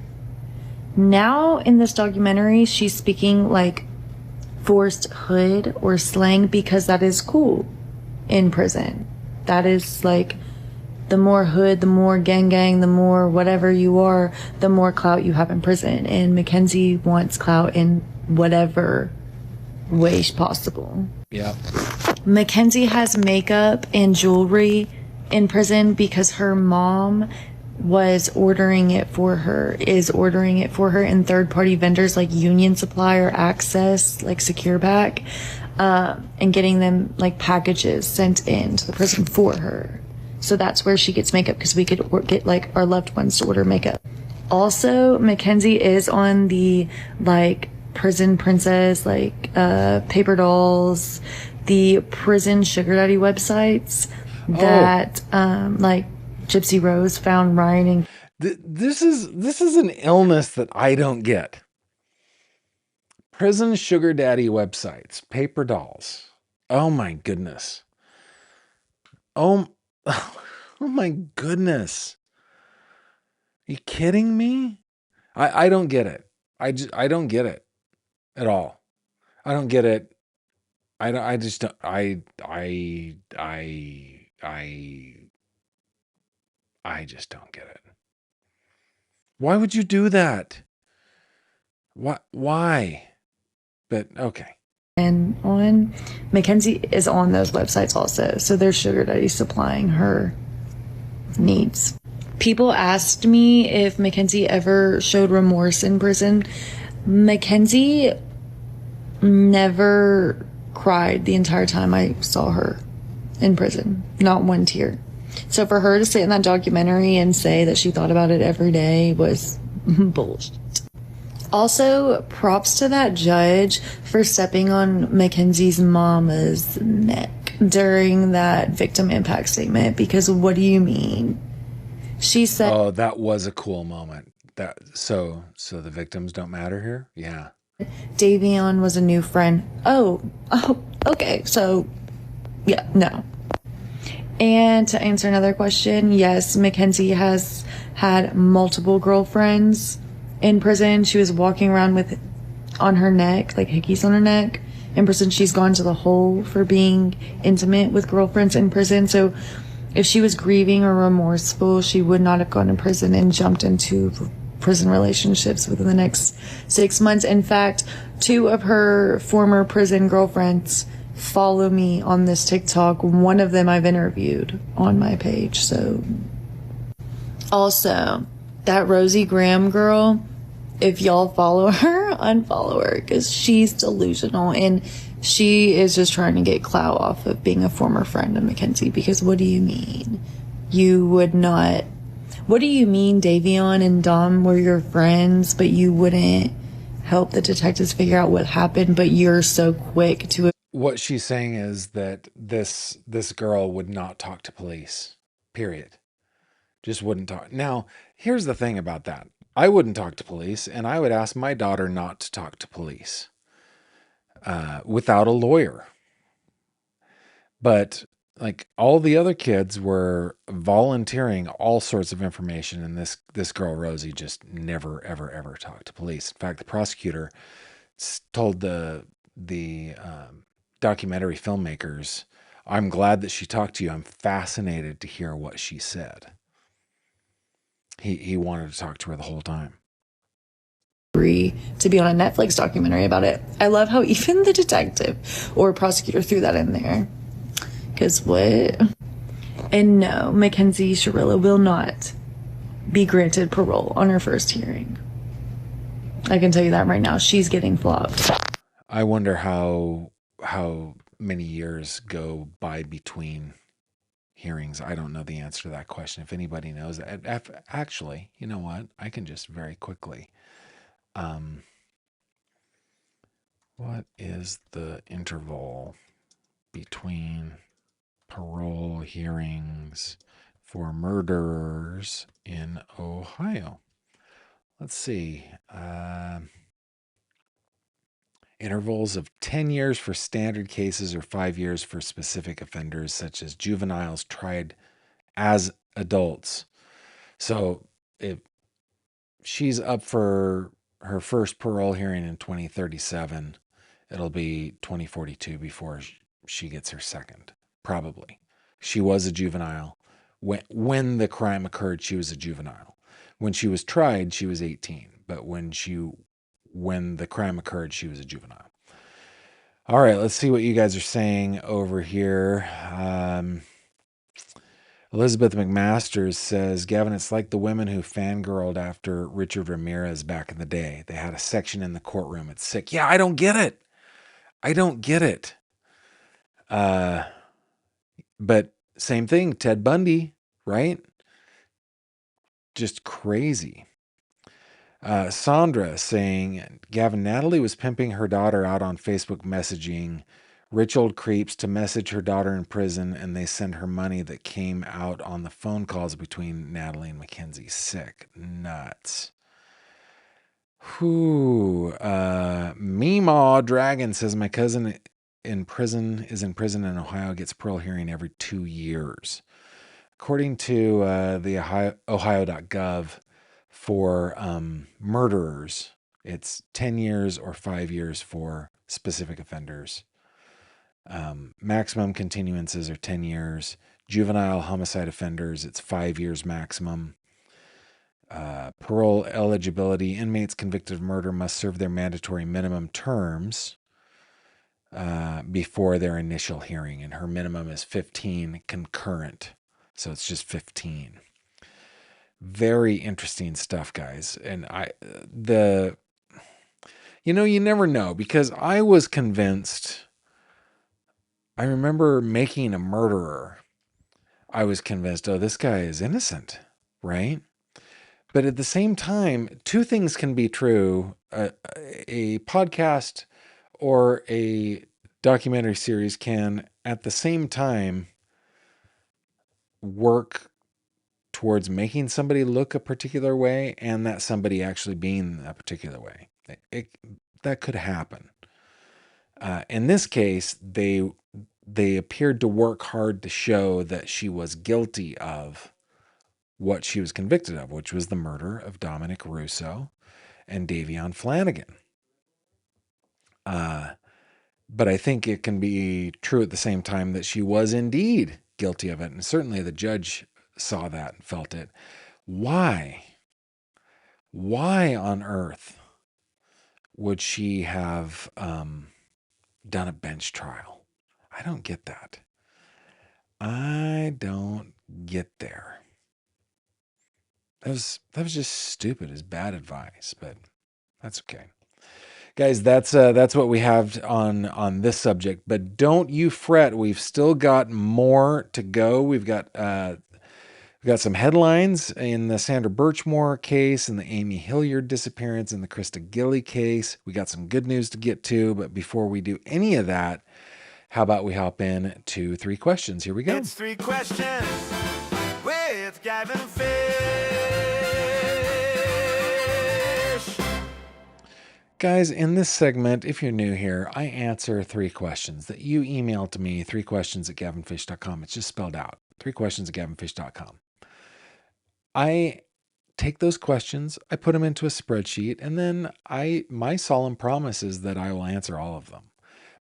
Now in this documentary, she's speaking like forced hood or slang because that is cool in prison. That is like, the more hood, the more gang, the more whatever you are, the more clout you have in prison. And Mackenzie wants clout in whatever way possible. Yeah. Mackenzie has makeup and jewelry in prison because her mom is ordering it for her, and third-party vendors like Union Supply or Access, like Secure Pack, and getting them like packages sent in to the prison for her. So that's where she gets makeup, because we could get like our loved ones to order makeup. Also, Mackenzie is on the like prison princess, like paper dolls, the prison sugar daddy websites that like Gypsy Rose found writing. This is an illness that I don't get. Prison sugar daddy websites, paper dolls. Oh my goodness. Oh my goodness. Are you kidding me? I don't get it. I don't get it at all. I don't get it. I just don't. I just don't get it. Why would you do that? Why? But okay. And on Mackenzie is on those websites also, so there's sugar daddy supplying her needs. People asked me if Mackenzie ever showed remorse in prison. Mackenzie never cried the entire time I saw her in prison, not one tear. So for her to sit in that documentary and say that she thought about it every day was bullshit. Also, props to that judge for stepping on Mackenzie's mama's neck during that victim impact statement, because what do you mean? She said, "Oh, that was a cool moment. That so the victims don't matter here." Yeah. Davion was a new friend. Oh, okay. So, yeah, no. And to answer another question, yes, Mackenzie has had multiple girlfriends in prison. She was walking around with on her neck, like hickeys on her neck. In prison, she's gone to the hole for being intimate with girlfriends in prison. So if she was grieving or remorseful, she would not have gone to prison and jumped into prison relationships within the next 6 months. In fact, 2 of her former prison girlfriends follow me on this TikTok. One of them I've interviewed on my page. So also, that Rosie Graham girl, if y'all follow her, unfollow her, because she's delusional and She is just trying to get clout off of being a former friend of Mackenzie, because what do you mean? You would not. What do you mean Davion and Dom were your friends, but you wouldn't help the detectives figure out what happened, but you're so quick to... What she's saying is that this girl would not talk to police. Period. Just wouldn't talk. Now, here's the thing about that. I wouldn't talk to police, and I would ask my daughter not to talk to police without a lawyer. But like all the other kids were volunteering all sorts of information, and this girl Rosie just never ever talked to police. In fact, the prosecutor told the documentary filmmakers, "I'm glad that she talked to you. I'm fascinated to hear what she said." He wanted to talk to her the whole time. To be on a Netflix documentary about it. I love how even the detective or prosecutor threw that in there. Because what? And no, Mackenzie Shirilla will not be granted parole on her first hearing. I can tell you that right now. She's getting flopped. I wonder how many years go by between hearings. I don't know the answer to that question. If anybody knows that, actually, you know what? I can just very quickly. What is the interval between parole hearings for murderers in Ohio? Let's see. Intervals of 10 years for standard cases or 5 years for specific offenders, such as juveniles tried as adults. So if she's up for her first parole hearing in 2037, it'll be 2042 before she gets her second, probably. She was a juvenile. When the crime occurred, she was a juvenile. When she was tried, she was 18. But when the crime occurred, she was a juvenile. All right, let's see what you guys are saying over here. Elizabeth McMasters says, Gavin, it's like the women who fangirled after Richard Ramirez back in the day. They had a section in the courtroom. It's sick. Yeah, I don't get it. I don't get it. But same thing, Ted Bundy, right? Just crazy. Sandra saying, Gavin, Natalie was pimping her daughter out on Facebook messaging rich old creeps to message her daughter in prison, and they send her money that came out on the phone calls between Natalie and Mackenzie. Sick. Nuts. Whoo. Meemaw Dragon says, my cousin is in prison in Ohio, gets parole hearing every 2 years. According to the Ohio.gov, for murderers, it's 10 years or 5 years for specific offenders. Maximum continuances are 10 years. Juvenile homicide offenders, it's 5 years maximum. Parole eligibility, inmates convicted of murder must serve their mandatory minimum terms before their initial hearing, and her minimum is 15 concurrent. So it's just 15. Very interesting stuff, guys. And you never know, because I was convinced. I remember making a murderer. I was convinced, oh, this guy is innocent, right? But at the same time, two things can be true. A podcast or a documentary series can, at the same time, work towards making somebody look a particular way and that somebody actually being a particular way. That could happen. In this case, they appeared to work hard to show that she was guilty of what she was convicted of, which was the murder of Dominic Russo and Davion Flanagan. But I think it can be true at the same time that she was indeed guilty of it. And certainly the judge saw that and felt it. Why? Why on earth would she have done a bench trial? I don't get that. I don't get there. That was just stupid. It's bad advice, but that's okay. Guys, that's what we have on this subject. But don't you fret. We've still got more to go. We've got some headlines in the Sandra Birchmore case, and the Amy Hilliard disappearance, and the Krista Gilly case. We got some good news to get to. But before we do any of that, how about we hop in to 3 questions? Here we go. It's 3 questions with Gavin Fish. Guys, in this segment, if you're new here, I answer 3 questions that you email to me, 3questions@gavinfish.com. It's just spelled out, 3questions@gavinfish.com. I take those questions, I put them into a spreadsheet, and then my solemn promise is that I will answer all of them.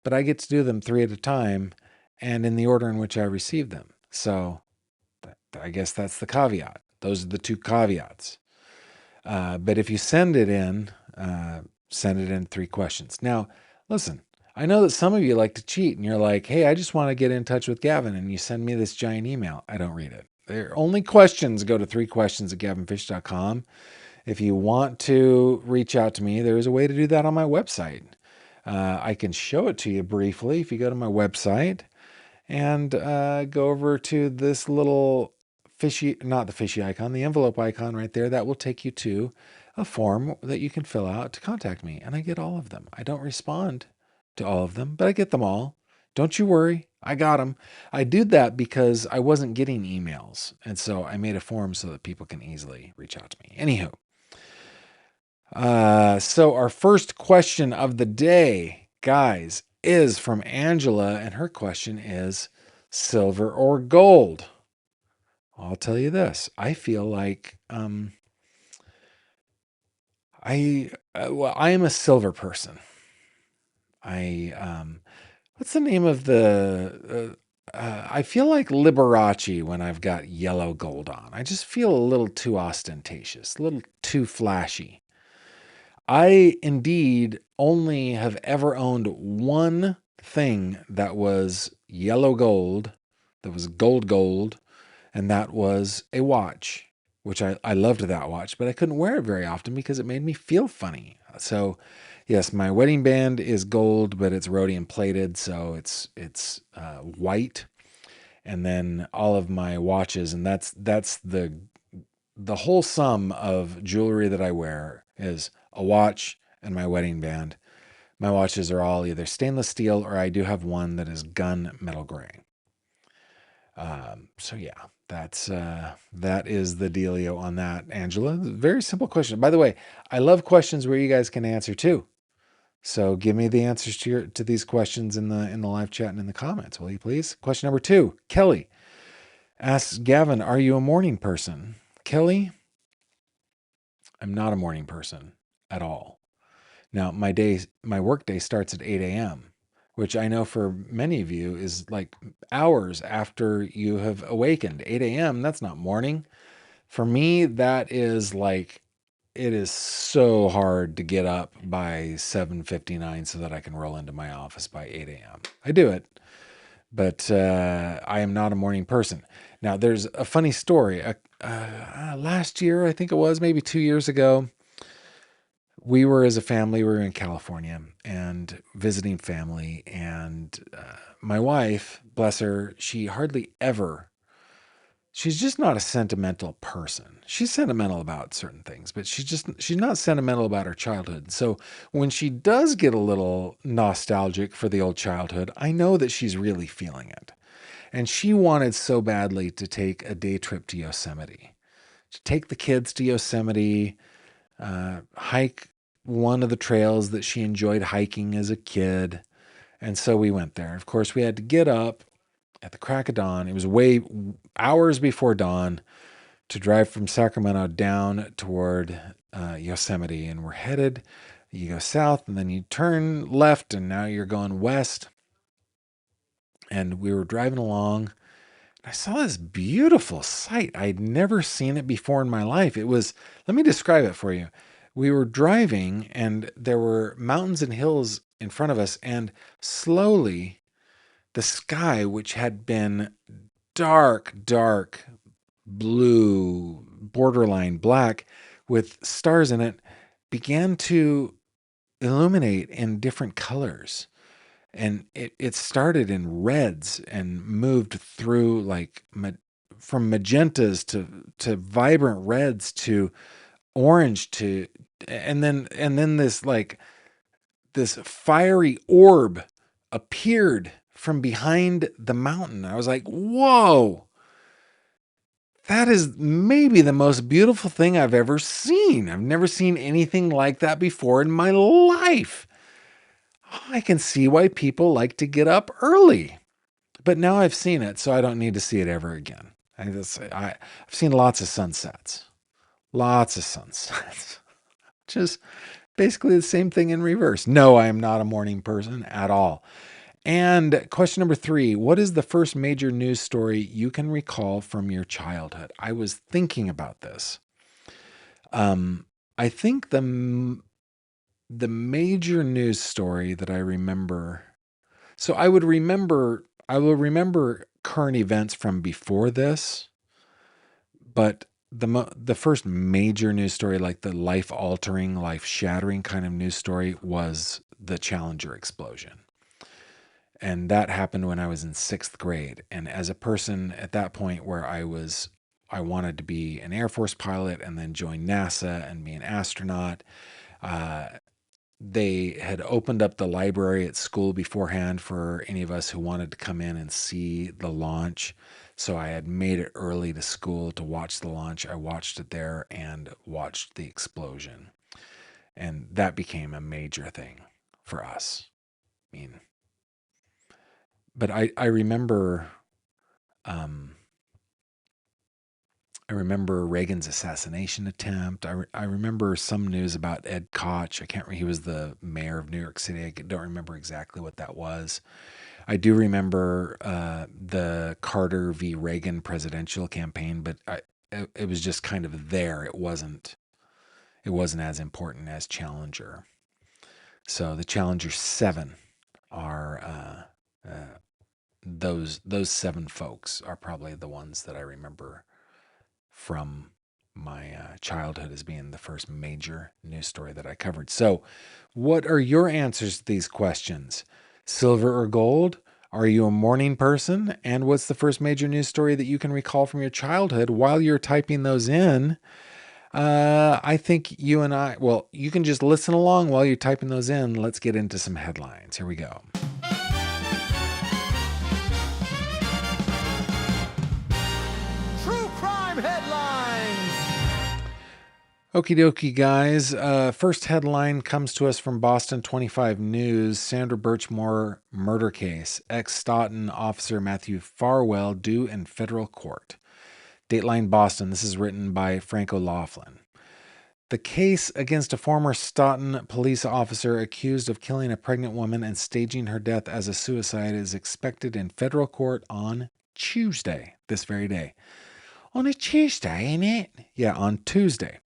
But I get to do them 3 at a time and in the order in which I receive them. So I guess that's the caveat. Those are the 2 caveats. But if you send it in 3 questions. Now, listen, I know that some of you like to cheat and you're like, hey, I just want to get in touch with Gavin, and you send me this giant email. I don't read it. They're only questions. Go to 3questions@gavinfish.com. If you want to reach out to me, there is a way to do that on my website. I can show it to you briefly. If you go to my website and go over to this little not the fishy icon, the envelope icon right there, that will take you to a form that you can fill out to contact me. And I get all of them. I don't respond to all of them, but I get them all. Don't you worry. I got them. I did that because I wasn't getting emails. And so I made a form so that people can easily reach out to me. Anywho. So our first question of the day, guys, is from Angela. And her question is silver or gold? I'll tell you this. I feel like I am a silver person. What's the name of I feel like Liberace when I've got yellow gold on. I just feel a little too ostentatious, a little too flashy. I indeed only have ever owned one thing that was yellow gold, that was gold, and that was a watch, which I loved that watch, but I couldn't wear it very often because it made me feel funny. So yes, my wedding band is gold, but it's rhodium plated, so it's white. And then all of my watches, and that's the whole sum of jewelry that I wear is a watch and my wedding band. My watches are all either stainless steel, or I do have one that is gun metal gray. So yeah, that is the dealio on that, Angela. Very simple question. By the way, I love questions where you guys can answer too. So give me the answers to these questions in the live chat and in the comments, will you please? Question number 2, Kelly asks Gavin, are you a morning person? Kelly, I'm not a morning person at all. Now, my work day starts at 8 a.m., which I know for many of you is like hours after you have awakened. 8 a.m., that's not morning. For me, that is like, it is so hard to get up by 7:59 so that I can roll into my office by 8 a.m. I do it, but I am not a morning person. Now, there's a funny story. Last year, I think it was, maybe 2 years ago, we were as a family, we were in California and visiting family. And my wife, bless her, she's just not a sentimental person. She's sentimental about certain things, but she's not sentimental about her childhood. So when she does get a little nostalgic for the old childhood, I know that she's really feeling it. And she wanted so badly to take a day trip to Yosemite, to take the kids to Yosemite, hike one of the trails that she enjoyed hiking as a kid. And so we went there. Of course, we had to get up at the crack of dawn. It was hours before dawn to drive from Sacramento down toward Yosemite. And we're headed, you go south and then you turn left and now you're going west. And we were driving along. I saw this beautiful sight. I'd never seen it before in my life. Let me describe it for you. We were driving and there were mountains and hills in front of us, and slowly the sky, which had been dark blue, borderline black with stars in it, began to illuminate in different colors. And it started in reds and moved through like from magentas to vibrant reds to orange to, and then this fiery orb appeared from behind the mountain. I was like, whoa, that is maybe the most beautiful thing I've ever seen. I've never seen anything like that before in my life. I can see why people like to get up early. But now I've seen it, so I don't need to see it ever again. I've seen lots of sunsets. Lots of sunsets. Just basically the same thing in reverse. No, I am not a morning person at all. And question number 3, what is the first major news story you can recall from your childhood? I was thinking about this. I think the major news story that I remember, so I will remember current events from before this, but the first major news story, like the life-altering, life-shattering kind of news story, was the Challenger explosion. And that happened when I was in 6th grade. And as a person at that point where I wanted to be an Air Force pilot and then join NASA and be an astronaut, they had opened up the library at school beforehand for any of us who wanted to come in and see the launch. So I had made it early to school to watch the launch. I watched it there and watched the explosion. And that became a major thing for us. I mean, but I remember I remember Reagan's assassination attempt. I remember some news about Ed Koch. I can't remember. He was the mayor of New York City. I don't remember exactly what that was. I do remember the Carter v. Reagan presidential campaign, but it was just kind of there. It wasn't as important as Challenger. So the Challenger 7 are those 7 folks are probably the ones that I remember from my childhood as being the first major news story that I covered. So, what are your answers to these questions? Silver or gold? Are you a morning person? And what's the first major news story that you can recall from your childhood? While you're typing those in, I think you and I, well, you can just listen along while you're typing those in. Let's get into some headlines. Here we go. True crime headlines. Okie dokie, guys. First headline comes to us from Boston 25 News. Sandra Birchmore murder case. Ex-Stoughton officer Matthew Farwell due in federal court. Dateline Boston. This is written by Frank O'Laughlin. The case against a former Stoughton police officer accused of killing a pregnant woman and staging her death as a suicide is expected in federal court on Tuesday, this very day. On a Tuesday, ain't it? Yeah, on Tuesday.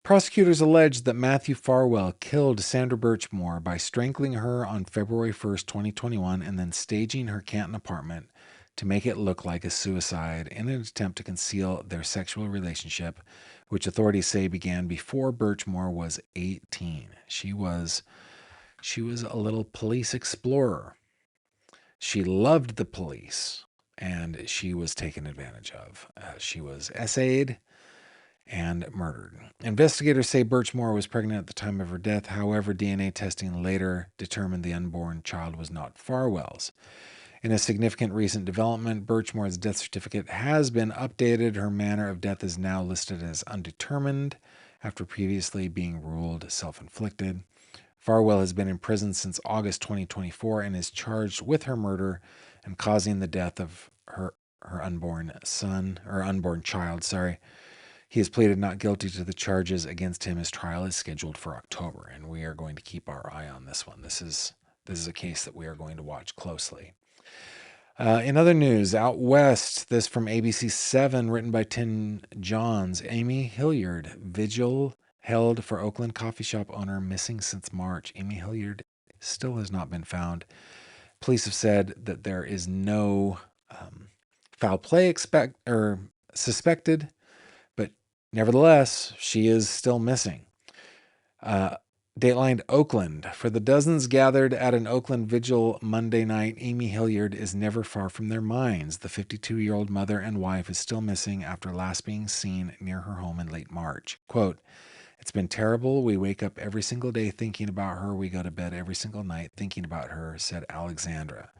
Prosecutors alleged that Matthew Farwell killed Sandra Birchmore by strangling her on February 1st, 2021, and then staging her Canton apartment to make it look like a suicide in an attempt to conceal their sexual relationship, which authorities say began before Birchmore was 18. She was a little police explorer. She loved the police, and she was taken advantage of. She was essayed and murdered. Investigators say Birchmore was pregnant at the time of her death. However, DNA testing later determined the unborn child was not Farwell's. In a significant recent development, Birchmore's death certificate has been updated. Her manner of death is now listed as undetermined after previously being ruled self-inflicted. Farwell has been in prison since August 2024 and is charged with her murder and causing the death of her unborn child. He has pleaded not guilty to the charges against him. His trial is scheduled for October, and we are going to keep our eye on this one. This is a case that we are going to watch closely. In other news, out west, this from ABC 7, written by Tim Johns. Amy Hilliard, vigil held for Oakland coffee shop owner missing since March. Amy Hilliard still has not been found. Police have said that there is no foul play suspected. Nevertheless, she is still missing. Dateline Oakland. For the dozens gathered at an Oakland vigil Monday night, Amy Hilliard is never far from their minds. The 52-year-old mother and wife is still missing after last being seen near her home in late March. Quote, "It's been terrible. We wake up every single day thinking about her. We go to bed every single night thinking about her," said Alexandra.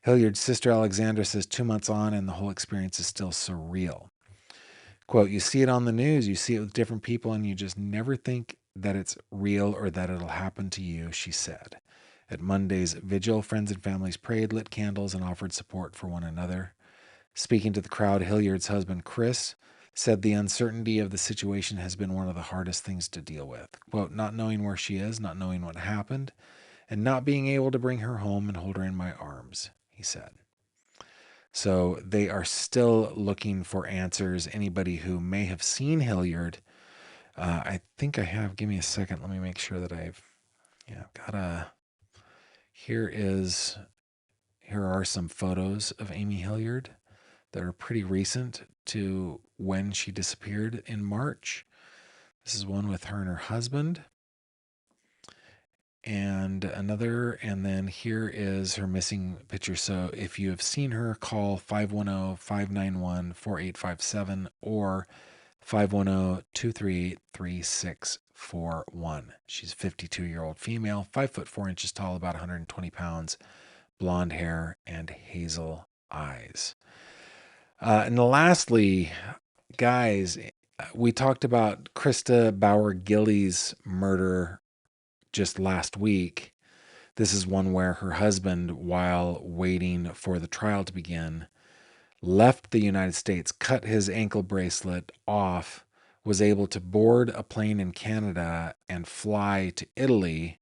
Hilliard's sister Alexandra says 2 months on and the whole experience is still surreal. Quote, "You see it on the news, you see it with different people, and you just never think that it's real or that it'll happen to you," she said. At Monday's vigil, friends and families prayed, lit candles, and offered support for one another. Speaking to the crowd, Hilliard's husband, Chris, said the uncertainty of the situation has been one of the hardest things to deal with. Quote, "Not knowing where she is, not knowing what happened, and not being able to bring her home and hold her in my arms," he said. So they are still looking for answers. Anybody who may have seen Hilliard, I think I have. Give me a second. Let me make sure that I've got a. Here are some photos of Amy Hilliard that are pretty recent to when she disappeared in March. This is one with her and her husband. And another, and then here is her missing picture. So if you have seen her, call 510-591-4857 or 510-238-3641. She's a 52-year-old female, 5'4" tall, about 120 pounds, blonde hair, and hazel eyes. And lastly, guys, we talked about Krista Bauer-Gillies' murder just last week. This is one where her husband, while waiting for the trial to begin, left the United States, cut his ankle bracelet off, was able to board a plane in Canada and fly to Italy,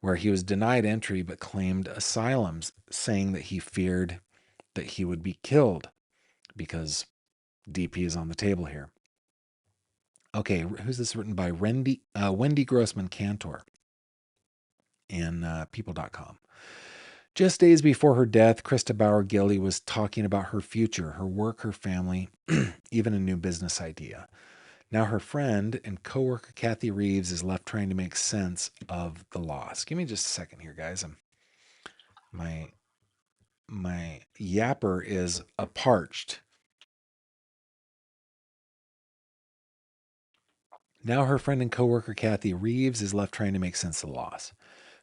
where he was denied entry but claimed asylum, saying that he feared that he would be killed because DP is on the table here. Okay, who's this written by? Wendy Grossman Cantor in people.com. Just days before her death, Krista Bauer-Gilly was talking about her future, her work, her family, even a new business idea. Now her friend and coworker Kathy Reeves is left trying to make sense of the loss. Give me just a second here, guys. My yapper is parched. Now her friend and coworker Kathy Reeves is left trying to make sense of the loss.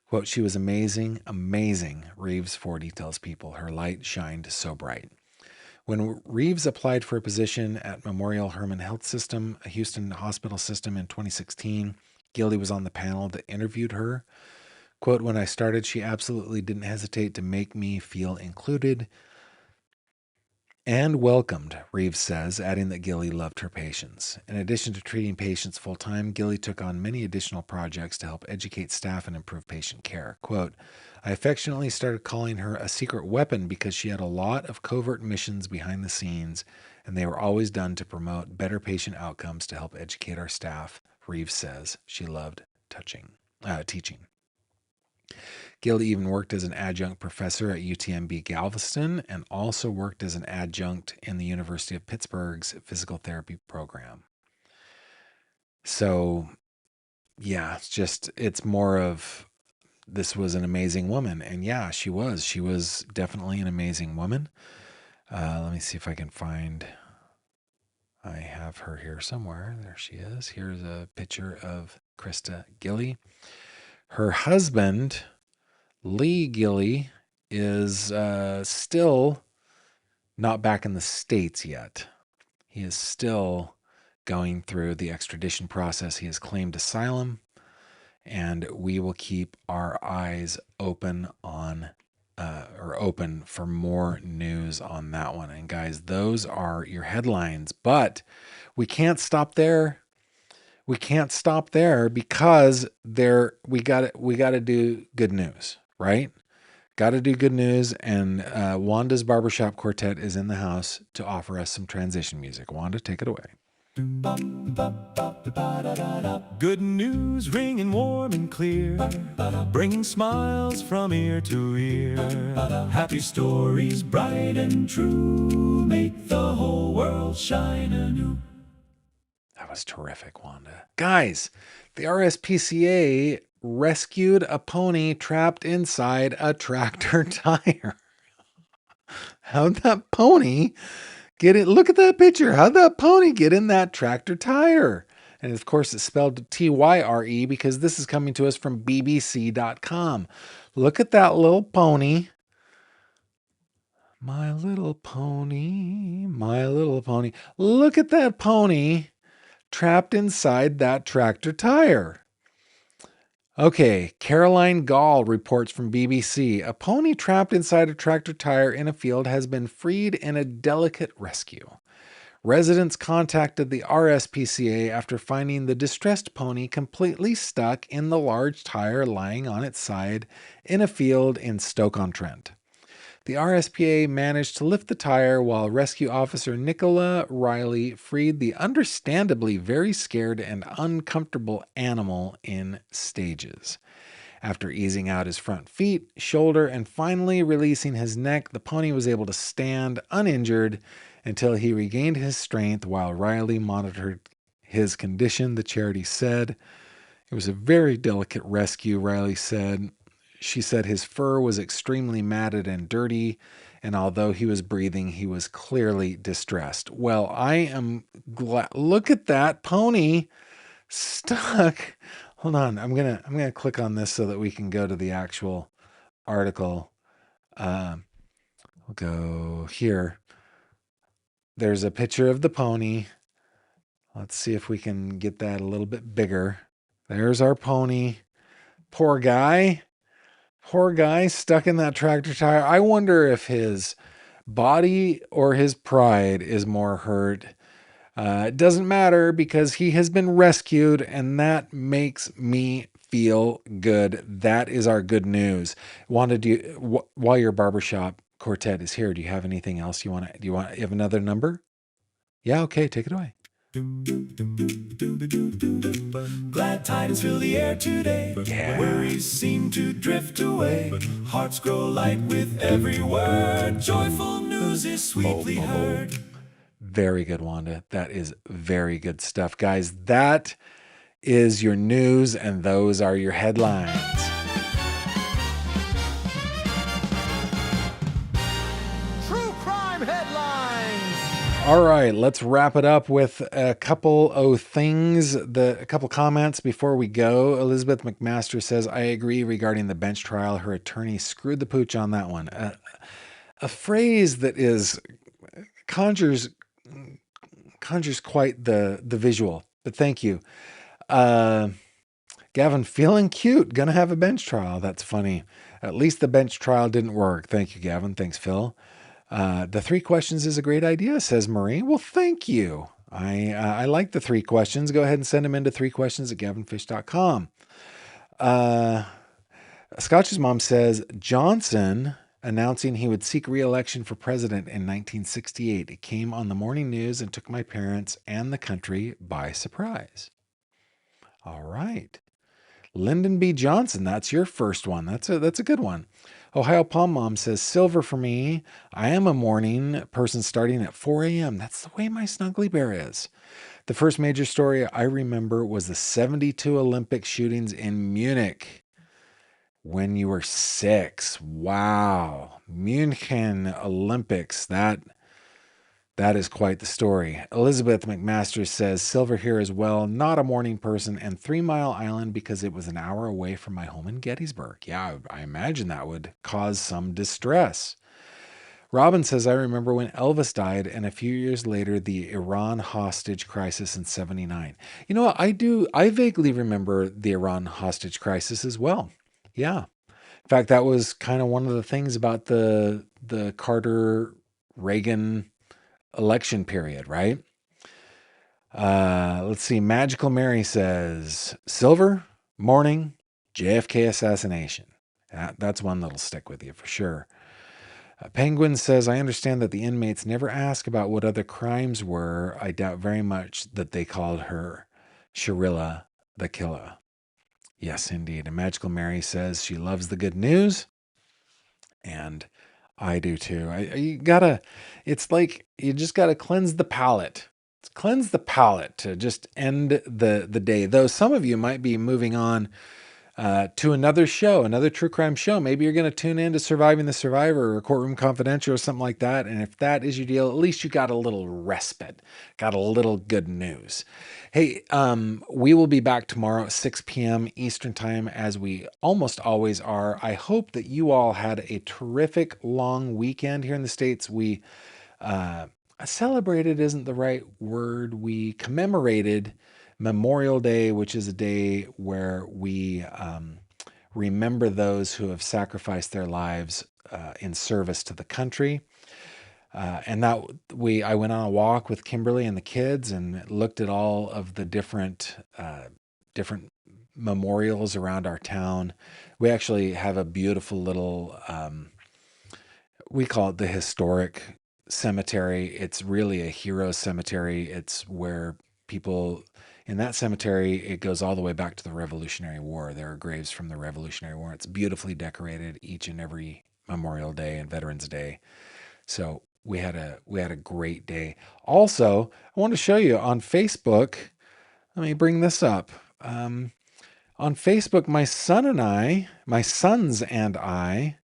Quote, "She was amazing, amazing," Reeves 40 tells People. "Her light shined so bright." When Reeves applied for a position at Memorial Hermann Health System, a Houston hospital system, in 2016, Gilly was on the panel that interviewed her. Quote, "When I started, she absolutely didn't hesitate to make me feel included and welcomed," Reeves says, adding that Gilly loved her patients. In addition to treating patients full-time, Gilly took on many additional projects to help educate staff and improve patient care. Quote, "I affectionately started calling her a secret weapon because she had a lot of covert missions behind the scenes, and they were always done to promote better patient outcomes to help educate our staff," Reeves says. She loved teaching. Gilly even worked as an adjunct professor at UTMB Galveston and also worked as an adjunct in the University of Pittsburgh's physical therapy program. So, yeah, it's more of this was an amazing woman. And yeah, she was. She was definitely an amazing woman. Let me see if I can find. I have her here somewhere. There she is. Here's a picture of Krista Gilly. Her husband, Lee Gilly, is still not back in the States yet. He is still going through the extradition process. He has claimed asylum, and we will keep our eyes open for more news on that one. And guys, those are your headlines, but we can't stop there. We can't stop there because we got to do good news, right? Got to do good news, and Wanda's Barbershop Quartet is in the house to offer us some transition music. Wanda, take it away. Good news ringing warm and clear, bringing smiles from ear to ear. Happy stories bright and true, make the whole world shine anew. That was terrific, Wanda. Guys, the RSPCA rescued a pony trapped inside a tractor tire. How'd that pony get it? Look at that picture. How'd that pony get in that tractor tire? And of course, it's spelled Tyre because this is coming to us from BBC.com. Look at that little pony. My little pony, my little pony. Look at that pony trapped inside that tractor tire. Okay, Caroline Gall reports from BBC. A pony trapped inside a tractor tire in a field has been freed in a delicate rescue. Residents contacted the RSPCA after finding the distressed pony completely stuck in the large tire lying on its side in a field in Stoke-on-Trent. The RSPA managed to lift the tire while rescue officer Nicola Riley freed the understandably very scared and uncomfortable animal in stages. After easing out his front feet, shoulder, and finally releasing his neck, the pony was able to stand uninjured until he regained his strength while Riley monitored his condition, the charity said. It was a very delicate rescue, Riley said. She said his fur was extremely matted and dirty, and although he was breathing, he was clearly distressed. Well, I am glad. Look at that pony stuck. Hold on, I'm gonna click on this so that we can go to the actual article. We'll go here. There's a picture of the pony. Let's see if we can get that a little bit bigger. There's our pony. Poor guy. Poor guy stuck in that tractor tire. I wonder if his body or his pride is more hurt. It doesn't matter because he has been rescued, and that makes me feel good. That is our good news. Wanda, while your barbershop quartet is here, do you have anything else you have another number? Yeah, okay, take it away. Glad tidings fill the air today. Yeah. Worries seem to drift away. Hearts grow light with every word. Joyful news is sweetly heard. Very good, Wanda. That is very good stuff. Guys, that is your news, and those are your headlines. True crime headlines. All right, let's wrap it up with a couple of things, a couple comments before we go. Elizabeth McMaster says, I agree regarding the bench trial. Her attorney screwed the pooch on that one. A phrase that conjures quite the visual, but thank you. Gavin, feeling cute, gonna have a bench trial. That's funny. At least the bench trial didn't work. Thank you, Gavin. Thanks, Phil. The 3 questions is a great idea, says Marie. Well, thank you. I like the 3 questions. Go ahead and send them into 3questions@gavinfish.com. Scotch's mom says, Johnson announcing he would seek re-election for president in 1968. It came on the morning news and took my parents and the country by surprise. All right. Lyndon B. Johnson, that's your first one. That's a good one. Ohio Palm Mom says, silver for me. I am a morning person starting at 4 a.m. That's the way my snuggly bear is. The first major story I remember was the 72 Olympic shootings in Munich when you were 6. Wow. München Olympics. That is quite the story. Elizabeth McMaster says, silver here as well. Not a morning person, and 3 Mile Island because it was an hour away from my home in Gettysburg. Yeah, I imagine that would cause some distress. Robin says, I remember when Elvis died and a few years later, the Iran hostage crisis in 79. You know what? I vaguely remember the Iran hostage crisis as well. Yeah. In fact, that was kind of one of the things about the Carter-Reagan election period, right? Let's see. Magical Mary says, silver, morning, JFK assassination. That's one that'll stick with you for sure. Penguin says, I understand that the inmates never ask about what other crimes were. I doubt very much that they called her Shirilla the killer. Yes, indeed. And Magical Mary says she loves the good news. And I do too. It's like you just gotta cleanse the palate. Cleanse the palate to just end the day. Though some of you might be moving on to another show, another true crime show. Maybe you're going to tune in to Surviving the Survivor or Courtroom Confidential or something like that. And if that is your deal, at least you got a little respite, got a little good news. Hey, we will be back tomorrow at 6 p.m. Eastern Time, as we almost always are. I hope that you all had a terrific long weekend here in the States. We celebrated isn't the right word. We commemorated Memorial Day, which is a day where we remember those who have sacrificed their lives in service to the country. And that I went on a walk with Kimberly and the kids and looked at all of the different memorials around our town. We actually have a beautiful little we call it the historic cemetery. It's really a hero cemetery. It's where people in that cemetery, it goes all the way back to the Revolutionary War. There are graves from the Revolutionary War. It's beautifully decorated each and every Memorial Day and Veterans Day. So we had a great day. Also, I want to show you on Facebook. Let me bring this up. On Facebook, my sons and I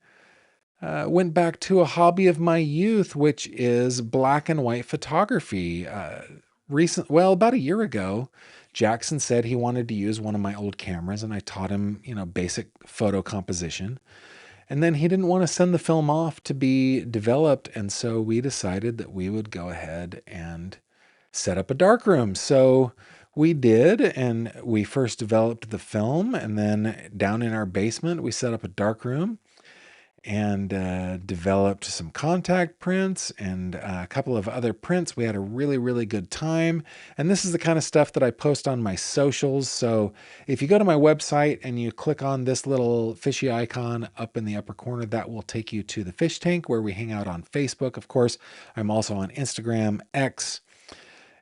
went back to a hobby of my youth, which is black and white photography. About a year ago, Jackson said he wanted to use one of my old cameras, and I taught him, basic photo composition. And then he didn't want to send the film off to be developed, and so we decided that we would go ahead and set up a darkroom. So we did, and we first developed the film, and then down in our basement, we set up a darkroom and developed some contact prints and a couple of other prints. We had a really, really good time. And this is the kind of stuff that I post on my socials. So if you go to my website and you click on this little fishy icon up in the upper corner, that will take you to the fish tank where we hang out on Facebook. Of course, I'm also on Instagram, X,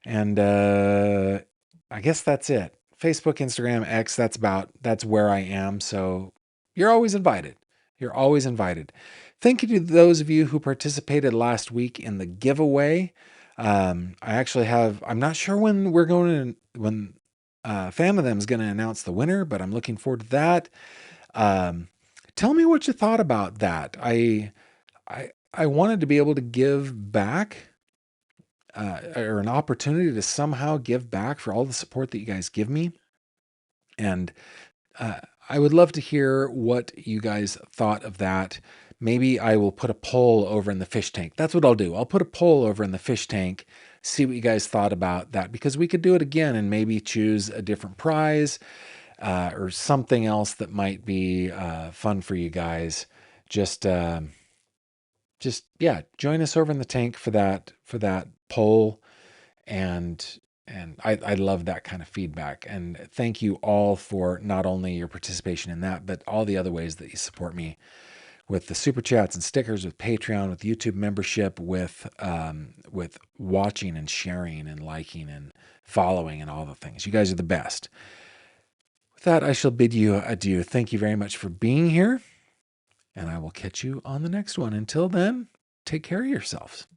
and I guess that's it. Facebook, Instagram, X, that's where I am. So you're always invited. You're always invited. Thank you to those of you who participated last week in the giveaway. I actually I'm not sure when when Fan of Them is going to announce the winner, but I'm looking forward to that. Tell me what you thought about that. I wanted to be able to give back, or an opportunity to somehow give back for all the support that you guys give me. And I would love to hear what you guys thought of that. Maybe I will put a poll over in the fish tank. That's what I'll do. I'll put a poll over in the fish tank, see what you guys thought about that, because we could do it again and maybe choose a different prize or something else that might be fun for you guys. Just join us over in the tank for that poll. And I love that kind of feedback. And thank you all for not only your participation in that, but all the other ways that you support me with the super chats and stickers, with Patreon, with YouTube membership, with watching and sharing and liking and following and all the things. You guys are the best. With that, I shall bid you adieu. Thank you very much for being here, and I will catch you on the next one. Until then, take care of yourselves.